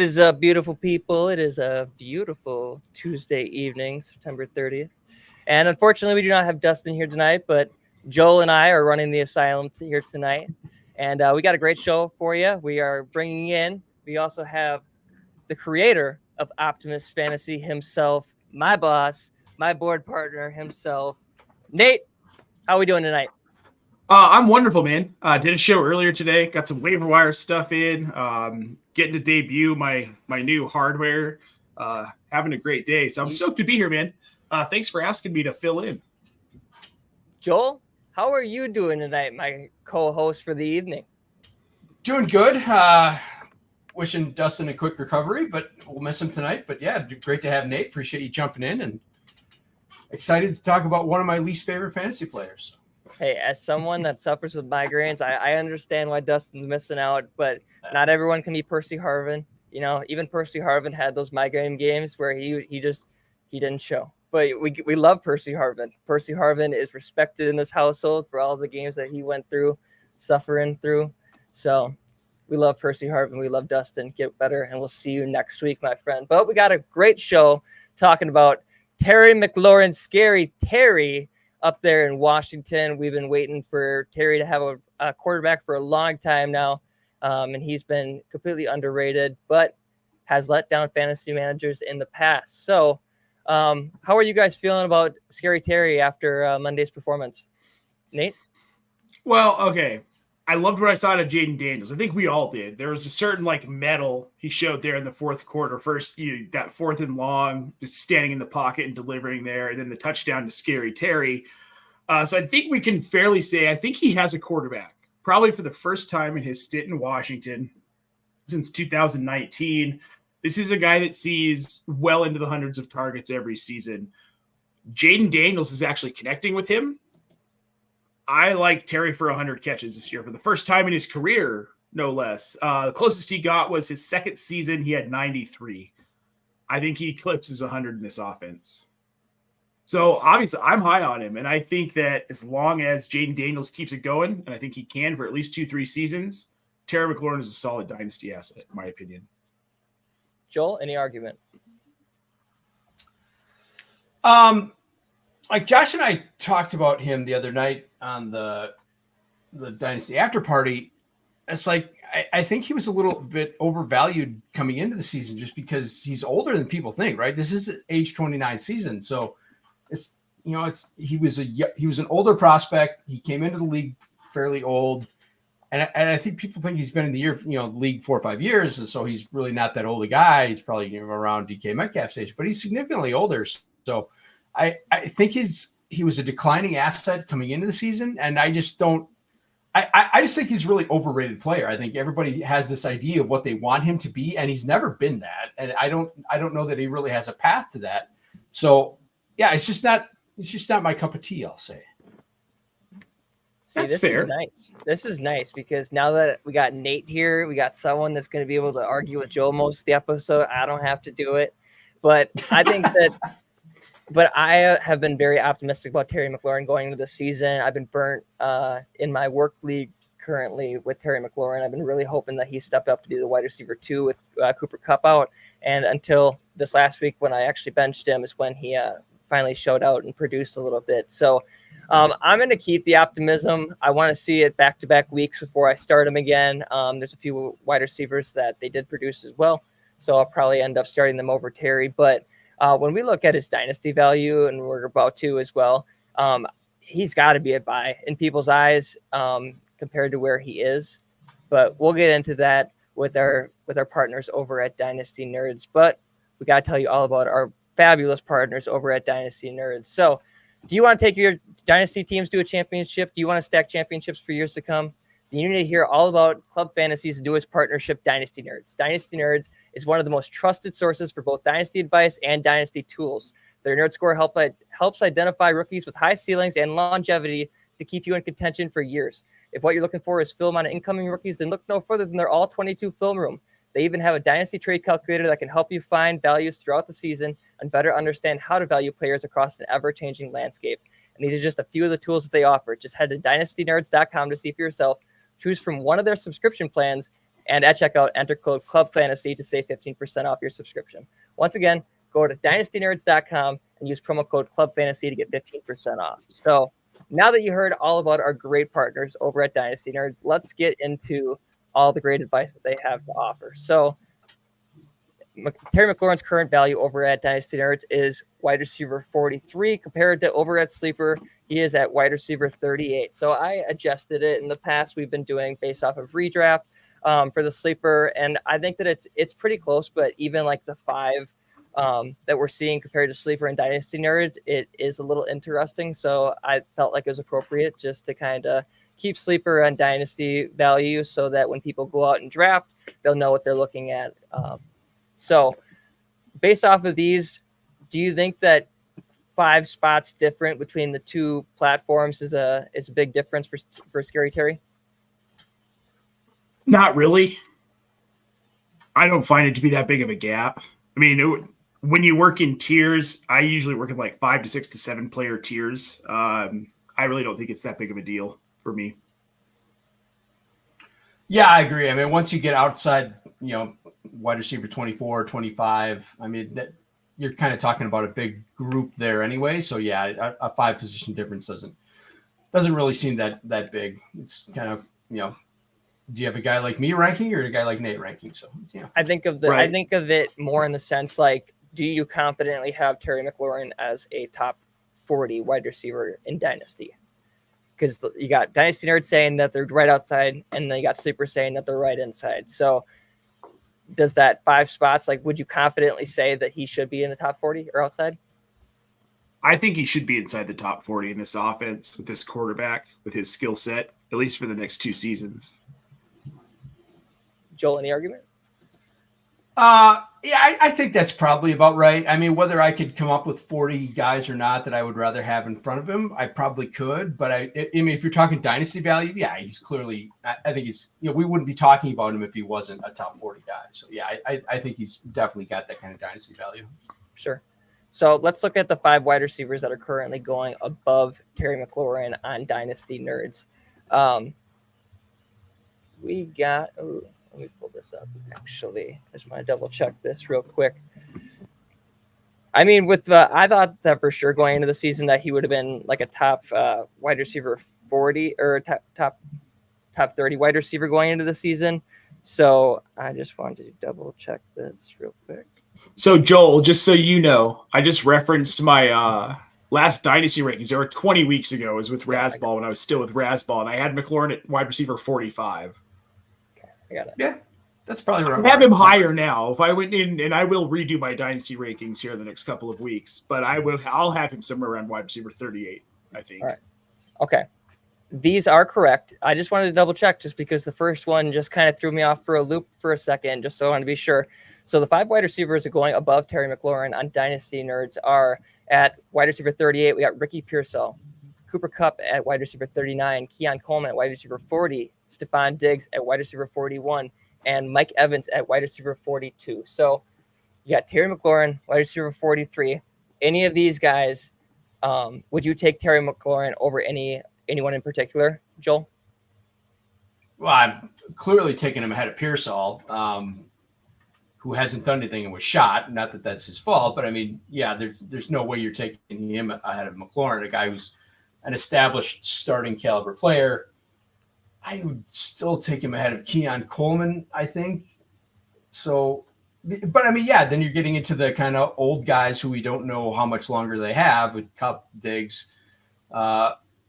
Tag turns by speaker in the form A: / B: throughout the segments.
A: What is up, beautiful people? It is a beautiful Tuesday evening, September 30th. And unfortunately, we do not have Dustin here tonight, but Joel and I are running the asylum here tonight. And we got a great show for you. We also have the creator of Optimus Fantasy himself, my boss, my board partner himself, Nate. How are we doing tonight?
B: I'm wonderful, man. Did a show earlier today. Got some waiver wire stuff in. Getting to debut my new hardware. Having a great day. So I'm stoked to be here, man. Thanks for asking me to fill in.
A: Joel, how are you doing tonight, my co-host for the evening?
C: Doing good. Wishing Dustin a quick recovery, but we'll miss him tonight. But yeah, great to have Nate. Appreciate you jumping in and excited to talk about one of my least favorite fantasy players.
A: Hey, as someone that suffers with migraines, I understand why Dustin's missing out, but not everyone can be Percy Harvin. You know, even Percy Harvin had those migraine games where he didn't show. But we love Percy Harvin. Percy Harvin is respected in this household for all the games that he went through, suffering through. So we love Percy Harvin. We love Dustin. Get better, and we'll see you next week, my friend. But we got a great show talking about Terry McLaurin, Scary Terry, up there in Washington. We've been waiting for Terry to have a quarterback for a long time now, and he's been completely underrated, but has let down fantasy managers in the past. So how are you guys feeling about Scary Terry after Monday's performance? Nate?
B: Well, okay. I loved what I saw out of Jaden Daniels. I think we all did. There was a certain mettle he showed there in the fourth quarter. First, that fourth and long, just standing in the pocket and delivering there, and then the touchdown to Scary Terry. So I think we can fairly say I think he has a quarterback, probably for the first time in his stint in Washington since 2019. This is a guy that sees well into the hundreds of targets every season. Jaden Daniels is actually connecting with him. I like Terry for 100 catches this year for the first time in his career, no less. The closest he got was his second season. He had 93. I think he eclipses 100 in this offense. So obviously I'm high on him. And I think that as long as Jaden Daniels keeps it going, and I think he can for at least 2-3 seasons, Terry McLaurin is a solid dynasty asset, in my opinion.
A: Joel, any argument?
C: Like Josh and I talked about him the other night on the Dynasty after party. It's like I think he was a little bit overvalued coming into the season just because he's older than people think, right? This is age 29 season. So he was an older prospect. He came into the league fairly old. And I think people think he's been in the league 4 or 5 years. And so he's really not that old a guy. He's probably around DK Metcalf's age, but he's significantly older. So I think he was a declining asset coming into the season. And I just think he's a really overrated player. I think everybody has this idea of what they want him to be, and he's never been that. And I don't know that he really has a path to that. So yeah, it's just not my cup of tea, I'll say.
A: See, that's fair. Is nice. This is nice because now that we got Nate here, we got someone that's going to be able to argue with Joel most of the episode. I don't have to do it, but I think that. But I have been very optimistic about Terry McLaurin going into the season. I've been burnt in my work league currently with Terry McLaurin. I've been really hoping that he stepped up to be the wide receiver 2 with Cooper Kupp out. And until this last week when I actually benched him is when he finally showed out and produced a little bit. So I'm going to keep the optimism. I want to see it back-to-back weeks before I start him again. There's a few wide receivers that they did produce as well. So I'll probably end up starting them over Terry. But when we look at his dynasty value, and we're about to as well, he's got to be a buy in people's eyes compared to where he is. But we'll get into that with our partners over at Dynasty Nerds. But we got to tell you all about our fabulous partners over at Dynasty Nerds. So do you want to take your dynasty teams to a championship? Do you want to stack championships for years to come? You need to hear all about Club Fantasy's newest partnership, Dynasty Nerds. Dynasty Nerds is one of the most trusted sources for both dynasty advice and dynasty tools. Their Nerd Score helps identify rookies with high ceilings and longevity to keep you in contention for years. If what you're looking for is film on incoming rookies, then look no further than their all-22 film room. They even have a dynasty trade calculator that can help you find values throughout the season and better understand how to value players across an ever-changing landscape. And these are just a few of the tools that they offer. Just head to dynastynerds.com to see for yourself. Choose from one of their subscription plans And at checkout, enter code CLUBFANTASY to save 15% off your subscription. Once again, go to dynastynerds.com and use promo code CLUBFANTASY to get 15% off. So now that you heard all about our great partners over at Dynasty Nerds, let's get into all the great advice that they have to offer. So Terry McLaurin's current value over at Dynasty Nerds is wide receiver 43. Compared to over at Sleeper, he is at wide receiver 38. So I adjusted it. In the past, we've been doing based off of redraft for the Sleeper, and I think that it's pretty close. But even like the 5 that we're seeing compared to Sleeper and Dynasty Nerds, it is a little interesting. So I felt like it was appropriate just to kind of keep Sleeper and Dynasty value so that when people go out and draft, they'll know what they're looking at. So based off of these, do you think that 5 spots different between the two platforms is a big difference for Scary Terry?
B: Not really. I don't find it to be that big of a gap. I mean, when you work in tiers, I usually work in like 5 to 6 to 7 player tiers. I really don't think it's that big of a deal for me.
C: Yeah, I agree. I mean, once you get outside, wide receiver 24, 25, I mean, that you're kind of talking about a big group there anyway. So yeah, a 5 position difference doesn't really seem that big. It's kind of, do you have a guy like me ranking or a guy like Nate ranking? So yeah,
A: I think of it more in the sense like, do you confidently have Terry McLaurin as a top 40 wide receiver in Dynasty? Because you got Dynasty Nerds saying that they're right outside, and then you got Sleeper saying that they're right inside. So does that 5 spots, like, would you confidently say that he should be in the top 40 or outside?
B: I think he should be inside the top 40 in this offense with this quarterback, with his skill set, at least for the next 2 seasons.
A: Joel, any argument?
C: Yeah, I think that's probably about right. I mean, whether I could come up with 40 guys or not that I would rather have in front of him, I probably could. But I mean, if you're talking dynasty value, yeah, he's clearly, I think he's, we wouldn't be talking about him if he wasn't a top 40 guy. So yeah, I think he's definitely got that kind of dynasty value.
A: Sure. So let's look at the 5 wide receivers that are currently going above Terry McLaurin on Dynasty Nerds. We got, let me pull this up. Actually, I just want to double check this real quick. I mean, I thought that for sure going into the season that he would have been like a top wide receiver 40 or top 30 wide receiver going into the season. So I just wanted to double check this real quick.
B: So Joel, just so you know, I just referenced my last Dynasty rankings. They were 20 weeks ago. It was with Razzball when I was still with Razzball, and I had McLaurin at wide receiver 45.
A: I got it.
C: Yeah, that's probably right.
B: I have him higher now. If I went in, and I will redo my Dynasty rankings here in the next couple of weeks, but I'll have him somewhere around wide receiver 38, I think.
A: All right. Okay. These are correct. I just wanted to double check just because the first one just kind of threw me off for a loop for a second, just so I want to be sure. So the 5 wide receivers are going above Terry McLaurin on Dynasty Nerds are at wide receiver 38. We got Ricky Pearsall, Cooper Kupp at wide receiver 39, Keon Coleman at wide receiver 40, Stephon Diggs at wide receiver 41, and Mike Evans at wide receiver 42. So you got Terry McLaurin, wide receiver 43. Any of these guys, would you take Terry McLaurin over anyone in particular, Joel?
C: Well, I'm clearly taking him ahead of Pearsall, who hasn't done anything and was shot. Not that that's his fault, but I mean, yeah, there's no way you're taking him ahead of McLaurin, a guy who's an established starting caliber player. I would still take him ahead of Keon Coleman, I think. So, but I mean, yeah, then you're getting into the kind of old guys who we don't know how much longer they have with Kupp, Diggs.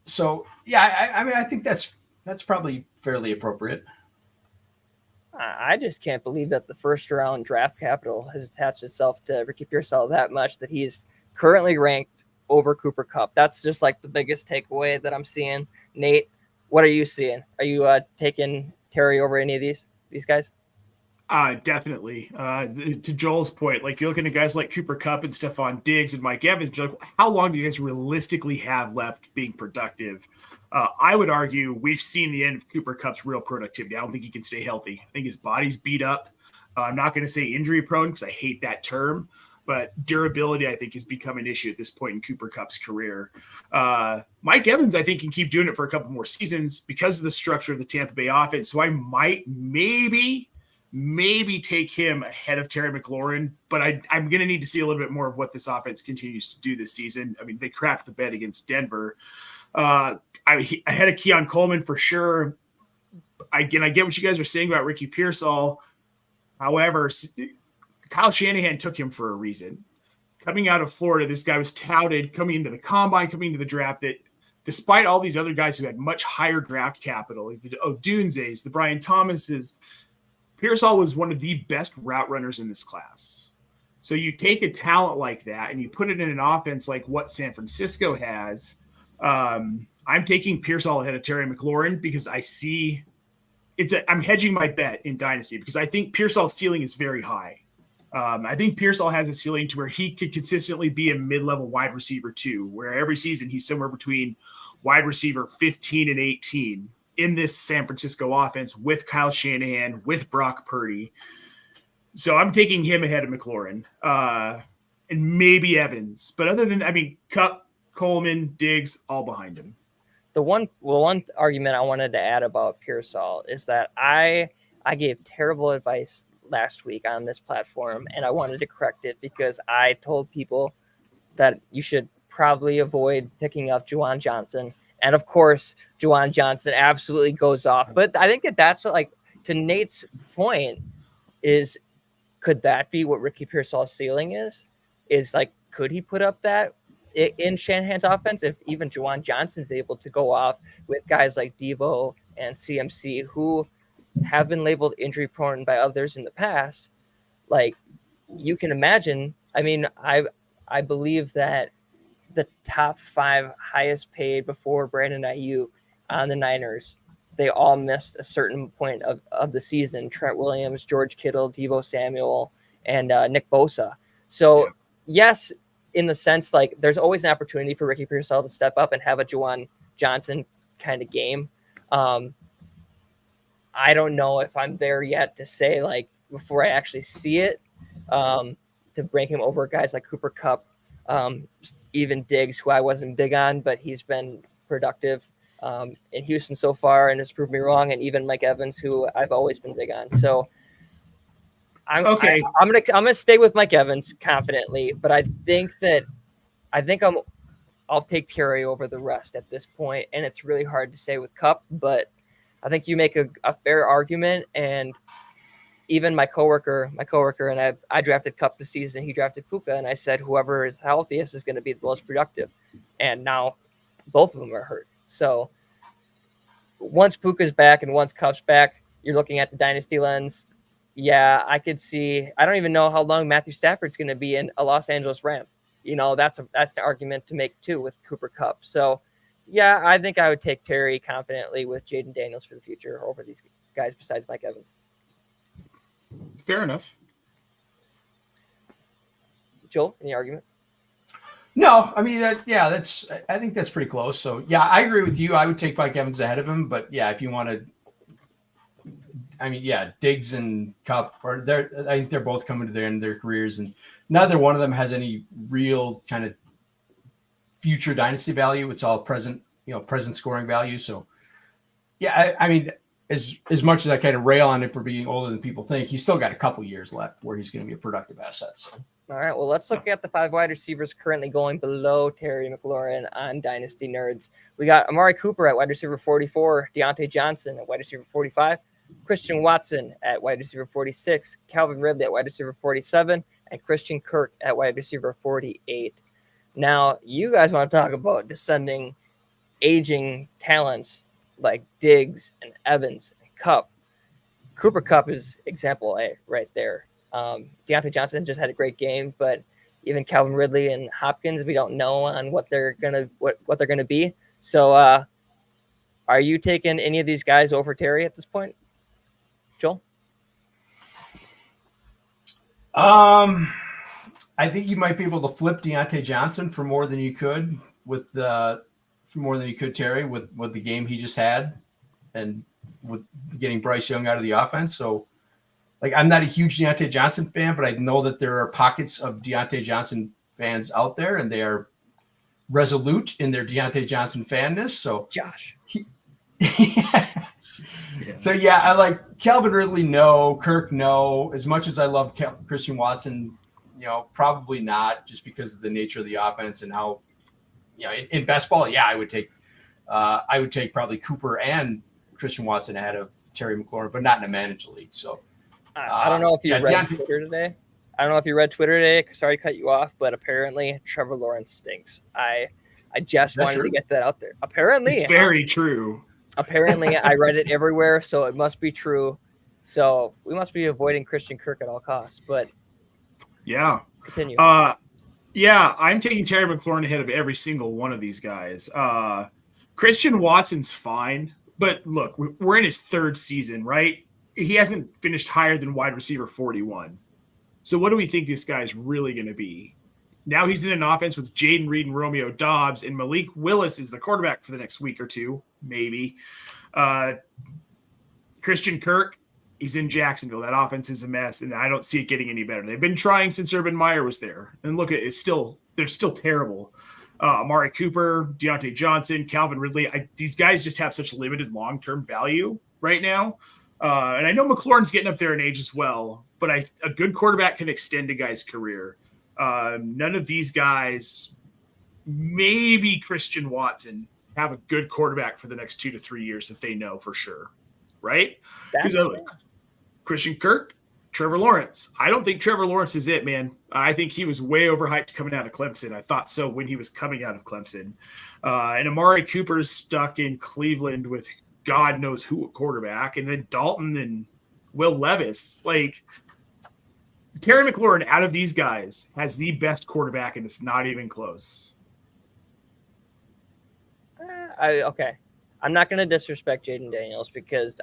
C: So yeah, I mean, I think that's probably fairly appropriate.
A: I just can't believe that the first round draft capital has attached itself to Ricky Pearsall that much that he's currently ranked over Cooper Kupp. That's just like the biggest takeaway that I'm seeing. Nate, what are you seeing? Are you taking Terry over any of these guys?
B: Definitely. To Joel's point, like you're looking at guys like Cooper Kupp and Stephon Diggs and Mike Evans, you're like, how long do you guys realistically have left being productive? I would argue we've seen the end of Cooper Kupp's real productivity. I don't think he can stay healthy. I think his body's beat up. I'm not going to say injury prone because I hate that term. but durability, I think, has become an issue at this point in Cooper Kupp's career. Mike Evans, I think, can keep doing it for a couple more seasons because of the structure of the Tampa Bay offense. So I might maybe take him ahead of Terry McLaurin, but I'm going to need to see a little bit more of what this offense continues to do this season. I mean, they cracked the bed against Denver. I had a Keon Coleman for sure. I get what you guys are saying about Ricky Pearsall. However, Kyle Shanahan took him for a reason. Coming out of Florida, this guy was touted coming into the combine, coming into the draft, that despite all these other guys who had much higher draft capital, the Odunzes, the Brian Thomases, Pearsall was one of the best route runners in this class. So you take a talent like that and you put it in an offense like what San Francisco has. I'm taking Pearsall ahead of Terry McLaurin because I see I'm hedging my bet in Dynasty because I think Pearsall's ceiling is very high. I think Pearsall has a ceiling to where he could consistently be a mid-level wide receiver too, where every season he's somewhere between wide receiver 15 and 18 in this San Francisco offense with Kyle Shanahan, with Brock Purdy. So I'm taking him ahead of McLaurin and maybe Evans. But other than, Kupp, Coleman, Diggs, all behind him.
A: The one argument I wanted to add about Pearsall is that I gave terrible advice last week on this platform, and I wanted to correct it because I told people that you should probably avoid picking up Juwan Johnson. And of course, Juwan Johnson absolutely goes off. But I think that's like, to Nate's point, is could that be what Ricky Pearsall's ceiling is? Is like, could he put up that in Shanahan's offense if even Juwan Johnson's able to go off with guys like Debo and CMC who have been labeled injury prone by others in the past? Like, you can imagine. I believe that the top 5 highest paid before Brandon Ayuk on the Niners, they all missed a certain point of the season. Trent Williams, George Kittle, Deebo Samuel, and Nick Bosa. So yes, in the sense, like, there's always an opportunity for Ricky Pearsall to step up and have a Juwan Johnson kind of game. I don't know if I'm there yet to say, like, before I actually see it, to rank him over guys like Cooper Kupp, even Diggs, who I wasn't big on, but he's been productive in Houston so far and has proved me wrong, and even Mike Evans, who I've always been big on. So I'm gonna stay with Mike Evans confidently, but I'll take Terry over the rest at this point, and it's really hard to say with Kupp, but I think you make a fair argument. And even my coworker and I drafted Kupp this season. He drafted Puka, and I said whoever is healthiest is going to be the most productive. And now both of them are hurt. So once Puka's back and once Kupp's back, you're looking at the dynasty lens. Yeah, I could see. I don't even know how long Matthew Stafford's going to be in a Los Angeles Ram. That's an argument to make too with Cooper Kupp. So yeah, I think I would take Terry confidently with Jaden Daniels for the future over these guys besides Mike Evans.
B: Fair enough.
A: Joel, any argument?
C: No, I think that's pretty close. So yeah, I agree with you. I would take Mike Evans ahead of him, but yeah, if you want to, Diggs and Kupp I think they're both coming to the end of their careers, and neither one of them has any real kind of future dynasty value. It's all present scoring value. So yeah, as much as I kind of rail on it for being older than people think, he's still got a couple years left where he's going to be a productive asset. So.
A: All right, well, let's look at the 5 wide receivers currently going below Terry McLaurin on Dynasty Nerds. We got Amari Cooper at wide receiver 44, Deontay Johnson at wide receiver 45, Christian Watson at wide receiver 46, Calvin Ridley at wide receiver 47, and Christian Kirk at wide receiver 48. Now, you guys want to talk about descending, aging talents like Diggs and Evans and Kupp. Cooper Kupp is example A right there. Deontay Johnson just had a great game, but even Calvin Ridley and Hopkins, we don't know on what they're gonna be. So, are you taking any of these guys over Terry at this point, Joel?
C: I think you might be able to flip Deontay Johnson for more than you could Terry with the game he just had, and with getting Bryce Young out of the offense. So like I'm not a huge Deontay Johnson fan, but I know that there are pockets of Deontay Johnson fans out there, and they are resolute in their Deontay Johnson fanness. So
A: Josh.
C: So yeah, I like Calvin Ridley. No, Kirk. No, as much as I love Christian Watson, probably not, just because of the nature of the offense and how, in best ball, yeah, I would take probably Cooper and Christian Watson ahead of Terry McLaurin, but not in a managed league. So
A: I don't know if you read Twitter today. Sorry to cut you off, but apparently Trevor Lawrence stinks. I just wanted to get that out there. Apparently,
B: it's very true.
A: Apparently, I read it everywhere, so it must be true. So we must be avoiding Christian Kirk at all costs. But
B: yeah,
A: continue.
B: Yeah, I'm taking Terry McLaurin ahead of every single one of these guys. Christian Watson's fine, but look, we're in his third season, right? He hasn't finished higher than wide receiver 41. So what do we think this guy's really going to be? Now he's in an offense with Jaden Reed and Romeo Doubs, and Malik Willis is the quarterback for the next week or two, maybe. Christian Kirk, he's in Jacksonville. That offense is a mess, and I don't see it getting any better. They've been trying since Urban Meyer was there. And look, they're still terrible. Amari Cooper, Deontay Johnson, Calvin Ridley. These guys just have such limited long-term value right now. And I know McLaurin's getting up there in age as well, but a good quarterback can extend a guy's career. None of these guys, maybe Christian Watson, have a good quarterback for the next 2 to 3 years that they know for sure, right? Christian Kirk, Trevor Lawrence. I don't think Trevor Lawrence is it, man. I think he was way overhyped coming out of Clemson. I thought so when he was coming out of Clemson. And Amari Cooper's stuck in Cleveland with God knows who at quarterback, and then Dalton and Will Levis. Like, Terry McLaurin, out of these guys, has the best quarterback, and it's not even close.
A: Okay. I'm not going to disrespect Jaden Daniels because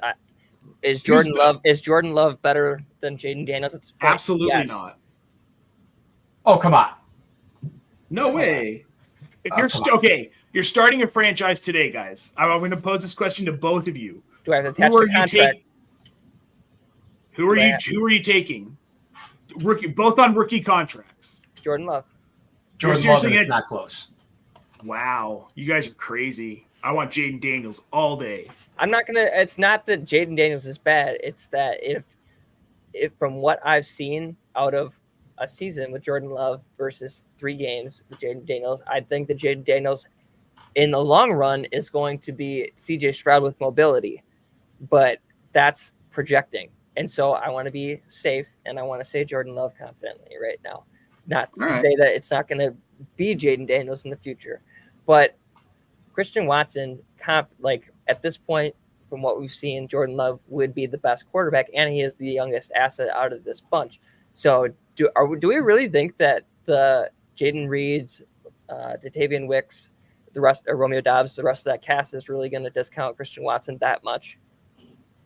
A: is Jordan Love better than Jaden Daniels?
B: Absolutely not.
C: Oh, come on.
B: No way. If you're starting a franchise today, guys. I'm going to pose this question to both of you.
A: Do I have to attach the contract?
B: Who are you taking? Both on rookie contracts.
A: Jordan Love.
C: Jordan Love, and it's not close.
B: Wow, you guys are crazy. I want Jaden Daniels all day.
A: It's not that Jaden Daniels is bad. It's that if from what I've seen out of a season with Jordan Love versus 3 games with Jaden Daniels, I think that Jaden Daniels in the long run is going to be CJ Stroud with mobility, but that's projecting. And so I want to be safe, and I want to say Jordan Love confidently right now. Not to say that it's not going to be Jaden Daniels in the future. But Christian Watson, at this point, from what we've seen, Jordan Love would be the best quarterback, and he is the youngest asset out of this bunch. So do we really think that the Jaden Reeds, Datavian Wicks, the rest of Romeo Doubs, the rest of that cast is really going to discount Christian Watson that much?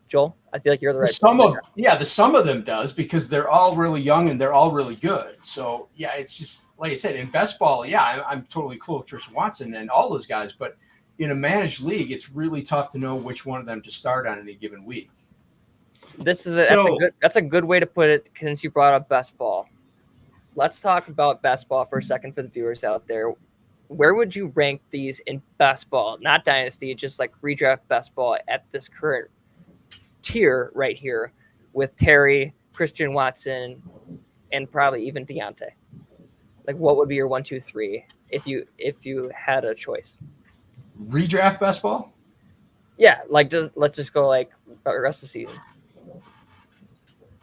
A: Joel, I feel like you're the right.
C: The sum of them does, because they're all really young and they're all really good. So yeah, it's just like I said, in best ball, yeah, I'm totally cool with Christian Watson and all those guys. But in a managed league, it's really tough to know which one of them to start on any given week.
A: That's a good way to put it, since you brought up best ball. Let's talk about best ball for a second for the viewers out there. Where would you rank these in best ball, not Dynasty, just like redraft best ball at this current tier right here with Terry, Christian Watson, and probably even Deontay? Like, what would be your 1, 2, 3 if you had a choice?
C: Redraft best ball?
A: Yeah, let's just go like the rest of the season.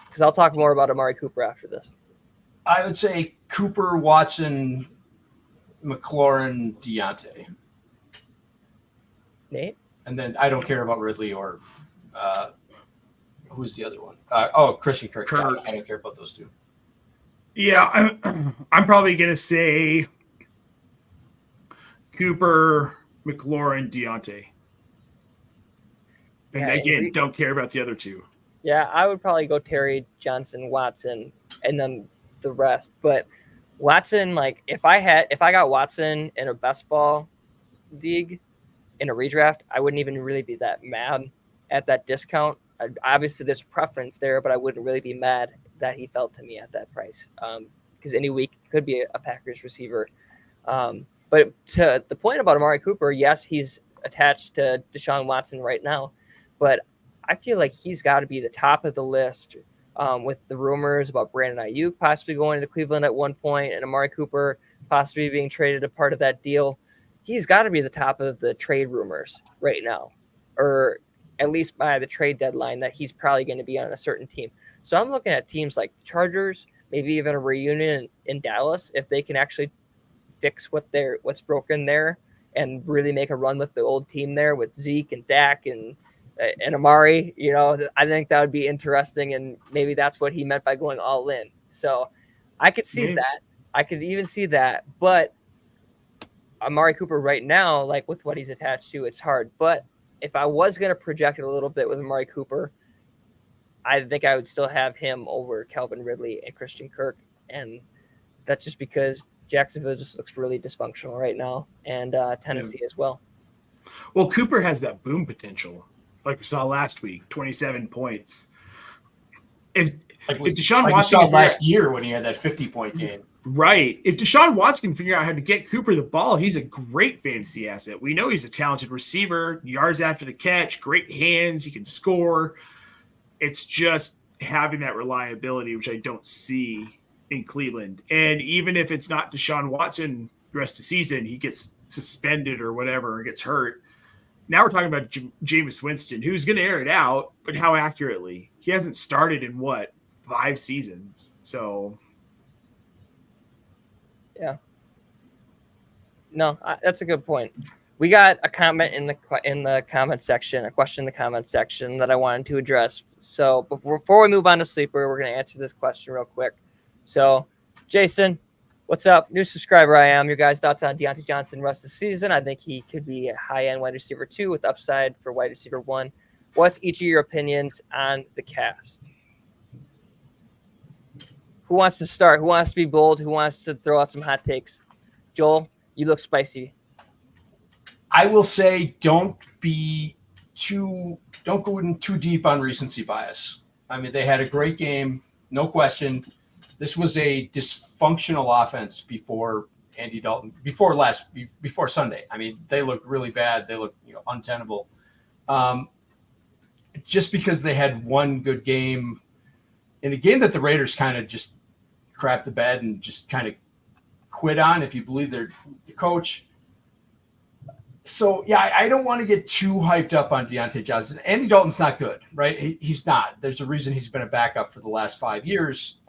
A: Because I'll talk more about Amari Cooper after this.
C: I would say Cooper, Watson, McLaurin, Deontay.
A: Nate?
C: And then I don't care about Ridley or who's the other one? Christian Kirk. I don't care about those two.
B: Yeah, I'm probably going to say Cooper, McLaurin, Deontay. And again, don't care about the other two.
A: Yeah, I would probably go Terry, Johnson, Watson, and then the rest. But Watson, like if I got Watson in a best ball league in a redraft, I wouldn't even really be that mad at that discount Obviously, there's a preference there, but I wouldn't really be mad that he fell to me at that price, because any week could be a Packers receiver. But to the point about Amari Cooper, yes, he's attached to Deshaun Watson right now, but I feel like he's got to be the top of the list, with the rumors about Brandon Ayuk possibly going to Cleveland at one point and Amari Cooper possibly being traded a part of that deal. He's got to be the top of the trade rumors right now, or at least by the trade deadline, that he's probably going to be on a certain team. So I'm looking at teams like the Chargers, maybe even a reunion in Dallas, if they can actually fix what's broken there and really make a run with the old team there with Zeke and Dak and Amari. I think that would be interesting, and maybe that's what he meant by going all in. So I could see that. I could even see that, but Amari Cooper right now, like with what he's attached to, it's hard. But if I was going to project it a little bit with Amari Cooper, I think I would still have him over Calvin Ridley and Christian Kirk. And that's just because Jacksonville just looks really dysfunctional right now, and Tennessee as well.
B: Well, Cooper has that boom potential, like we saw last week, 27 points. If Deshaun Watson
C: saw last year when he had that 50-point game.
B: Right. If Deshaun Watson can figure out how to get Cooper the ball, he's a great fantasy asset. We know he's a talented receiver, yards after the catch, great hands, he can score. It's just having that reliability, which I don't see in Cleveland. And even if it's not Deshaun Watson the rest of the season, he gets suspended or whatever, or gets hurt. Now we're talking about Jameis Winston, who's going to air it out, but how accurately? He hasn't started in 5 seasons. So
A: yeah. No, that's a good point. We got a comment in the comment section, a question in the comment section that I wanted to address. So before we move on to sleeper, we're going to answer this question real quick. So, Jason, what's up? New subscriber I am. Your guys' thoughts on Deontay Johnson rest of the season? I think he could be a high-end wide receiver 2 with upside for wide receiver 1. What's each of your opinions on the cast? Who wants to start? Who wants to be bold? Who wants to throw out some hot takes? Joel, you look spicy.
C: I will say don't go in too deep on recency bias. I mean, they had a great game, no question. This was a dysfunctional offense before Andy Dalton, before Sunday. I mean, they looked really bad. They looked untenable. Just because they had one good game in a game that the Raiders kind of just crapped the bed and just kind of quit on, if you believe the coach. So, yeah, I don't want to get too hyped up on Deontay Johnson. Andy Dalton's not good, right? He's not. There's a reason he's been a backup for the last 5 years.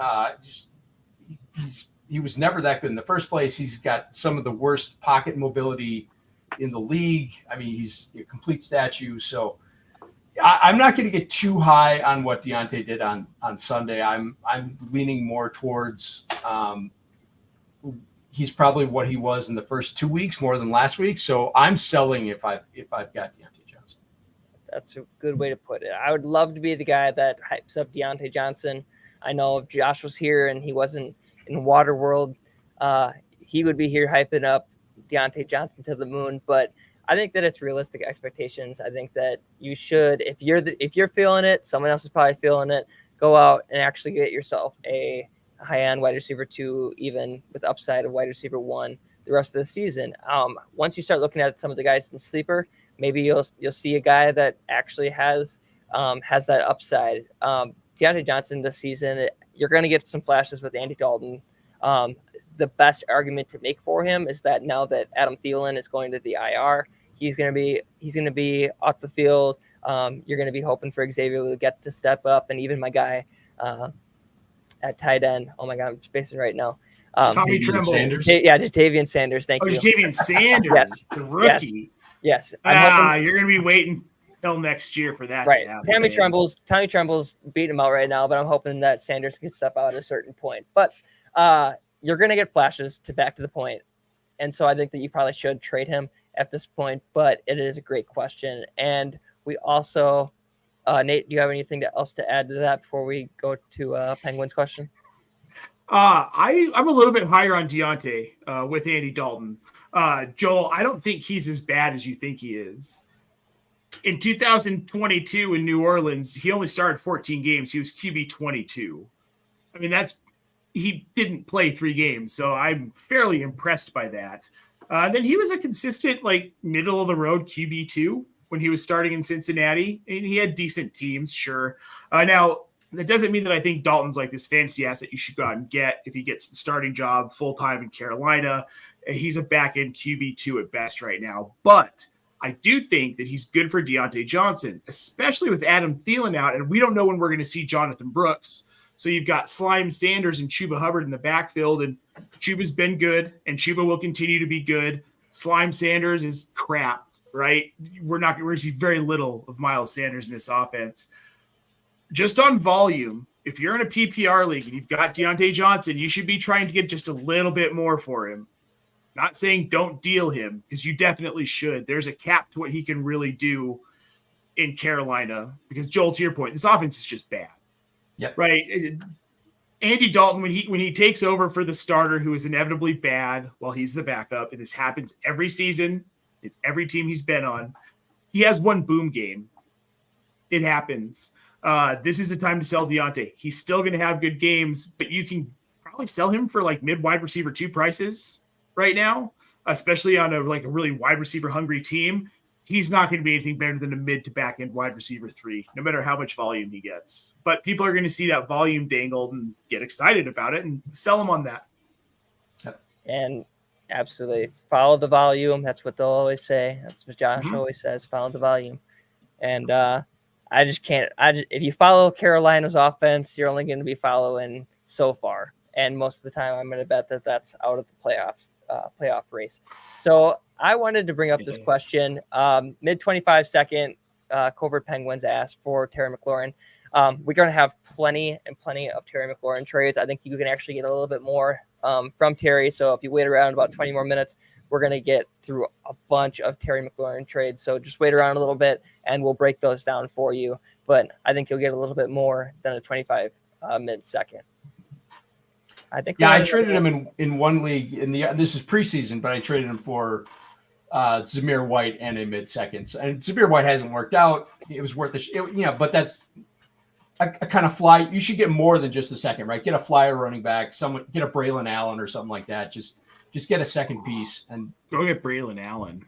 C: He was never that good in the first place. He's got some of the worst pocket mobility in the league. I mean, he's a complete statue. So I'm not going to get too high on what Deontay did on Sunday. I'm leaning more towards he's probably what he was in the first 2 weeks more than last week. So I'm selling if I've got Deontay Johnson.
A: That's a good way to put it. I would love to be the guy that hypes up Deontay Johnson. I know if Josh was here and he wasn't in Waterworld, he would be here hyping up Deontay Johnson to the moon. But I think that it's realistic expectations. I think that you should, if you're feeling it, someone else is probably feeling it, go out and actually get yourself a high-end wide receiver 2, even with upside of wide receiver 1 the rest of the season. Once you start looking at some of the guys in sleeper, maybe you'll see a guy that actually has that upside. Deontay Johnson this season, you're going to get some flashes with Andy Dalton. The best argument to make for him is that now that Adam Thielen is going to the IR, he's going to be off the field. You're going to be hoping for Xavier to get to step up, and even my guy at tight end. Oh my God, I'm spacing right now.
B: Tommy Tremble.
C: Sanders.
A: Jatavian Sanders. Thank you.
B: Jatavian Sanders.
A: Yes.
B: The rookie.
A: Yes.
B: You're going to be waiting till next year for that.
A: Right. Tommy Tremble's beating him out right now, but I'm hoping that Sanders can step out at a certain point. But you're going to get flashes to back to the point. And so I think that you probably should trade him at this point, but it is a great question. And we also, Nate, do you have anything else to add to that before we go to Penguins question?
B: I'm a little bit higher on Deontay with Andy Dalton. Joel, I don't think he's as bad as you think he is. in 2022 in New Orleans, he only started 14 games. He was QB 22. I mean, he didn't play 3 games, so I'm fairly impressed by that. Then he was a consistent, like, middle of the road QB2 when he was starting in Cincinnati. And he had decent teams, sure. Now, that doesn't mean that I think Dalton's like this fantasy asset you should go out and get if he gets the starting job full time in Carolina. He's a back end QB2 at best right now, but I do think that he's good for Deontay Johnson, especially with Adam Thielen out, and we don't know when we're going to see Jonathan Brooks. So you've got Slime Sanders and Chuba Hubbard in the backfield, and Chuba's been good, and Chuba will continue to be good. Slime Sanders is crap, right? We're going to see very little of Miles Sanders in this offense. Just on volume, if you're in a PPR league and you've got Deontay Johnson, you should be trying to get just a little bit more for him. Not saying don't deal him, because you definitely should. There's a cap to what he can really do in Carolina, because Joel, to your point, this offense is just bad.
C: Yep.
B: Right. Andy Dalton, when he takes over for the starter who is inevitably bad while he's the backup, and this happens every season, in every team he's been on, he has one boom game. It happens. This is a time to sell Deontay. He's still going to have good games, but you can probably sell him for like mid wide receiver 2 prices right now, especially on a really wide receiver hungry team. He's not going to be anything better than a mid to back end wide receiver 3, no matter how much volume he gets. But people are going to see that volume dangled and get excited about it and sell him on that.
A: And absolutely follow the volume. That's what they'll always say. That's what Josh always says. Follow the volume. And I just can't. If you follow Carolina's offense, you're only going to be following so far. And most of the time, I'm going to bet that that's out of the playoff race. So I wanted to bring up this question. Mid 25 second, Covert Penguins asked for Terry McLaurin. We're going to have plenty of Terry McLaurin trades. I think you can actually get a little bit more from Terry. So if you wait around about 20 more minutes, we're going to get through a bunch of Terry McLaurin trades. So just wait around a little bit and we'll break those down for you. But I think you'll get a little bit more than a 25 mid second.
C: I traded him in one league this is preseason, but I traded him for Zamir White and a mid seconds. And Zamir White hasn't worked out. It was worth but that's a kind of fly. You should get more than just a second, right? Get a flyer running back, get a Braylon Allen or something like that. Just get a second piece and
B: go get Braylon Allen.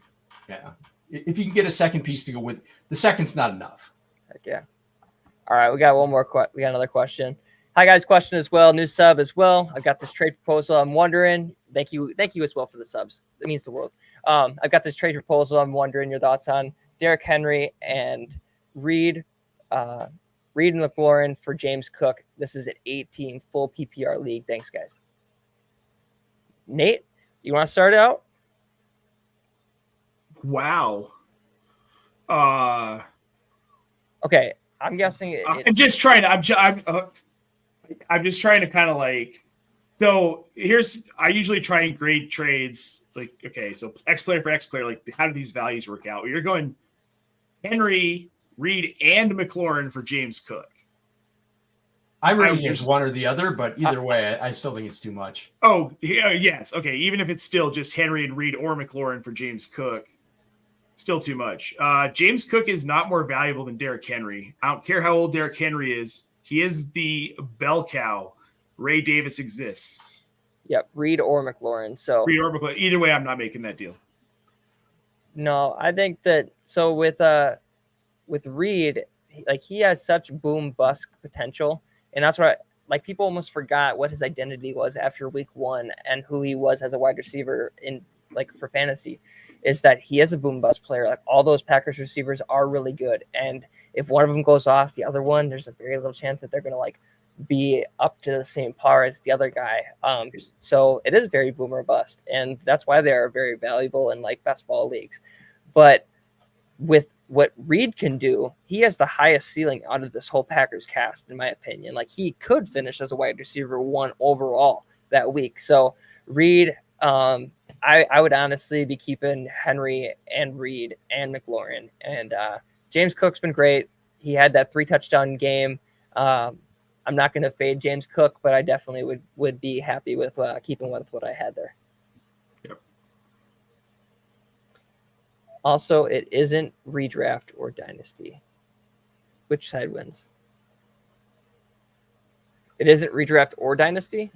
C: Yeah. If you can get a second piece to go with, the second's not enough.
A: Heck yeah. All right. We got one more. We got another question. Hi guys, question as well. New sub as well. I got this trade proposal. I'm wondering. Thank you as well for the subs. It means the world. I've got this trade proposal. I'm wondering your thoughts on Derrick Henry and Reed and McLaurin for James Cook. This is an 18 full PPR league. Thanks, guys. Nate, you want to start out?
B: Wow.
A: Okay, I'm guessing.
B: I'm just trying to kind of like, so I usually try and grade trades like, okay, so X player for X player, like how do these values work out? You're going Henry, Reed, and McLaurin for James Cook.
C: I really use one or the other, but either way, I still think it's too much.
B: Oh, yeah, yes. Okay, even if it's still just Henry and Reed or McLaurin for James Cook, still too much. James Cook is not more valuable than Derrick Henry. I don't care how old Derrick Henry is. He is the bell cow. Ray Davis exists.
A: Yep, Reed or McLaurin. So
B: Reed or McLaurin. Either way, I'm not making that deal.
A: No, I think that so with Reed, like he has such boom bust potential, and that's what people almost forgot what his identity was after week 1 and who he was as a wide receiver in for fantasy, is that he is a boom bust player. Like all those Packers receivers are really good, and if one of them goes off, the other one, there's a very little chance that they're going to be up to the same par as the other guy. So it is very boomer bust, and that's why they are very valuable in best ball leagues. But with what Reed can do, he has the highest ceiling out of this whole Packers cast, in my opinion. He could finish as a wide receiver 1 overall that week. So Reed, I would honestly be keeping Henry and Reed and McLaurin. And James Cook's been great. He had that 3 touchdown game. I'm not going to fade James Cook, but I definitely would be happy with keeping with what I had there.
B: Yep.
A: Also, it isn't redraft or dynasty. Which side wins? It isn't redraft or dynasty?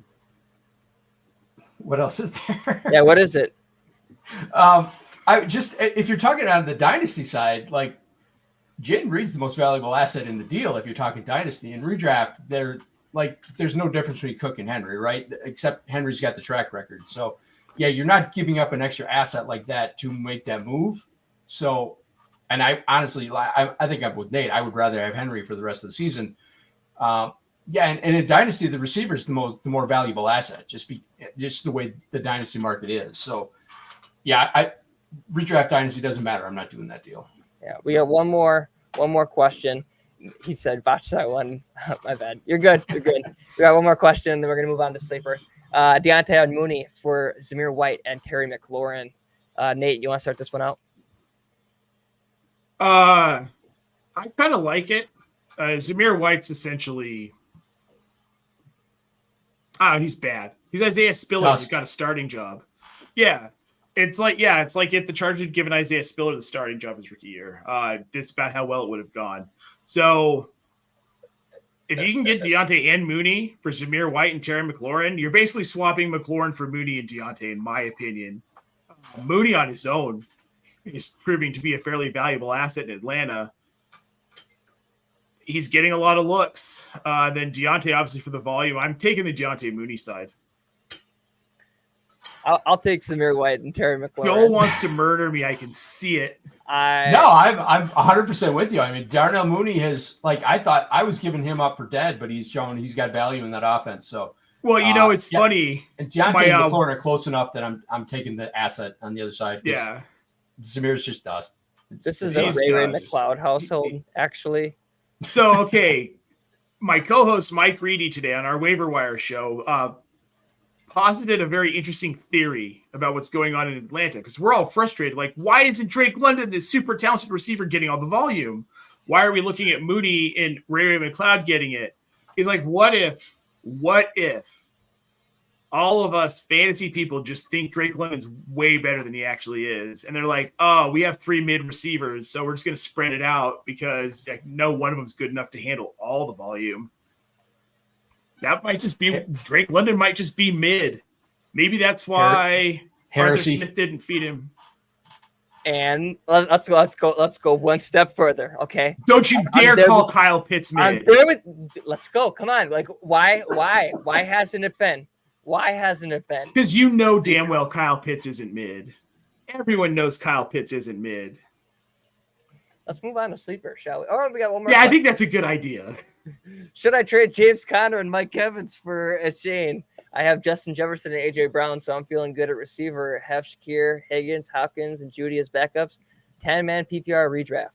C: What else is there?
A: Yeah, what is it?
C: If you're talking on the dynasty side, like Jaden Reed's the most valuable asset in the deal. If you're talking dynasty and redraft, there's no difference between Cook and Henry, right? Except Henry's got the track record. So yeah, you're not giving up an extra asset like that to make that move. So, and I honestly, I think I'm with Nate. I would rather have Henry for the rest of the season. And in dynasty, the receiver is the more valuable asset, just the way the dynasty market is. So, yeah, redraft dynasty doesn't matter. I'm not doing that deal.
A: Yeah, we got one more question. He said, "Botch that one." My bad. You're good. We got one more question, and then we're gonna move on to sleeper. Deontay and Mooney for Zamir White and Terry McLaurin. Nate, you want to start this one out?
B: I kind of like it. Zamir White's essentially, he's bad. He's Isaiah Spiller. He's got a starting job. Yeah. It's like if the Chargers had given Isaiah Spiller the starting job his rookie year. It's about how well it would have gone. So if you can get Deontay and Mooney for Zamir White and Terry McLaurin, you're basically swapping McLaurin for Mooney and Deontay, in my opinion. Mooney on his own is proving to be a fairly valuable asset in Atlanta. He's getting a lot of looks. Then Deontay, obviously, for the volume. I'm taking the Deontay Mooney side.
A: I'll take Zamir White and Terry McLaurin.
B: Joel wants to murder me. I can see it.
C: I'm 100% with you. I mean, Darnell Mooney I thought I was giving him up for dead, but he's got value in that offense. So,
B: well, it's funny.
C: And Deontay and McLaurin are close enough that I'm taking the asset on the other side.
B: Yeah,
C: Zamir's just dust.
A: This is a Ray McLeod household, actually.
B: So, okay, my co-host Mike Reedy today on our waiver wire show posited a very interesting theory about what's going on in Atlanta, because we're all frustrated. Like, why isn't Drake London, this super talented receiver, getting all the volume? Why are we looking at Mooney and Ray McLeod getting it? He's like, what if all of us fantasy people just think Drake London's way better than he actually is? And they're like, oh, we have 3 mid receivers, so we're just going to spread it out because no one of them's good enough to handle all the volume. That might just be Drake London might just be mid. Maybe that's why Arthur Smith didn't feed him.
A: And let's go one step further, okay?
B: Don't you dare call Kyle Pitts mid.
A: Let's go. Come on. Like, why hasn't it been? Why hasn't it been?
B: Because you know damn well Kyle Pitts isn't mid. Everyone knows Kyle Pitts isn't mid.
A: Let's move on to sleeper, shall we? Oh, we got one more.
B: Yeah, question. I think that's a good idea.
A: Should I trade James Conner and Mike Evans for a Shane? I have Justin Jefferson and AJ Brown, so I'm feeling good at receiver. Have Shakir, Higgins, Hopkins, and Judy as backups. 10-man PPR redraft.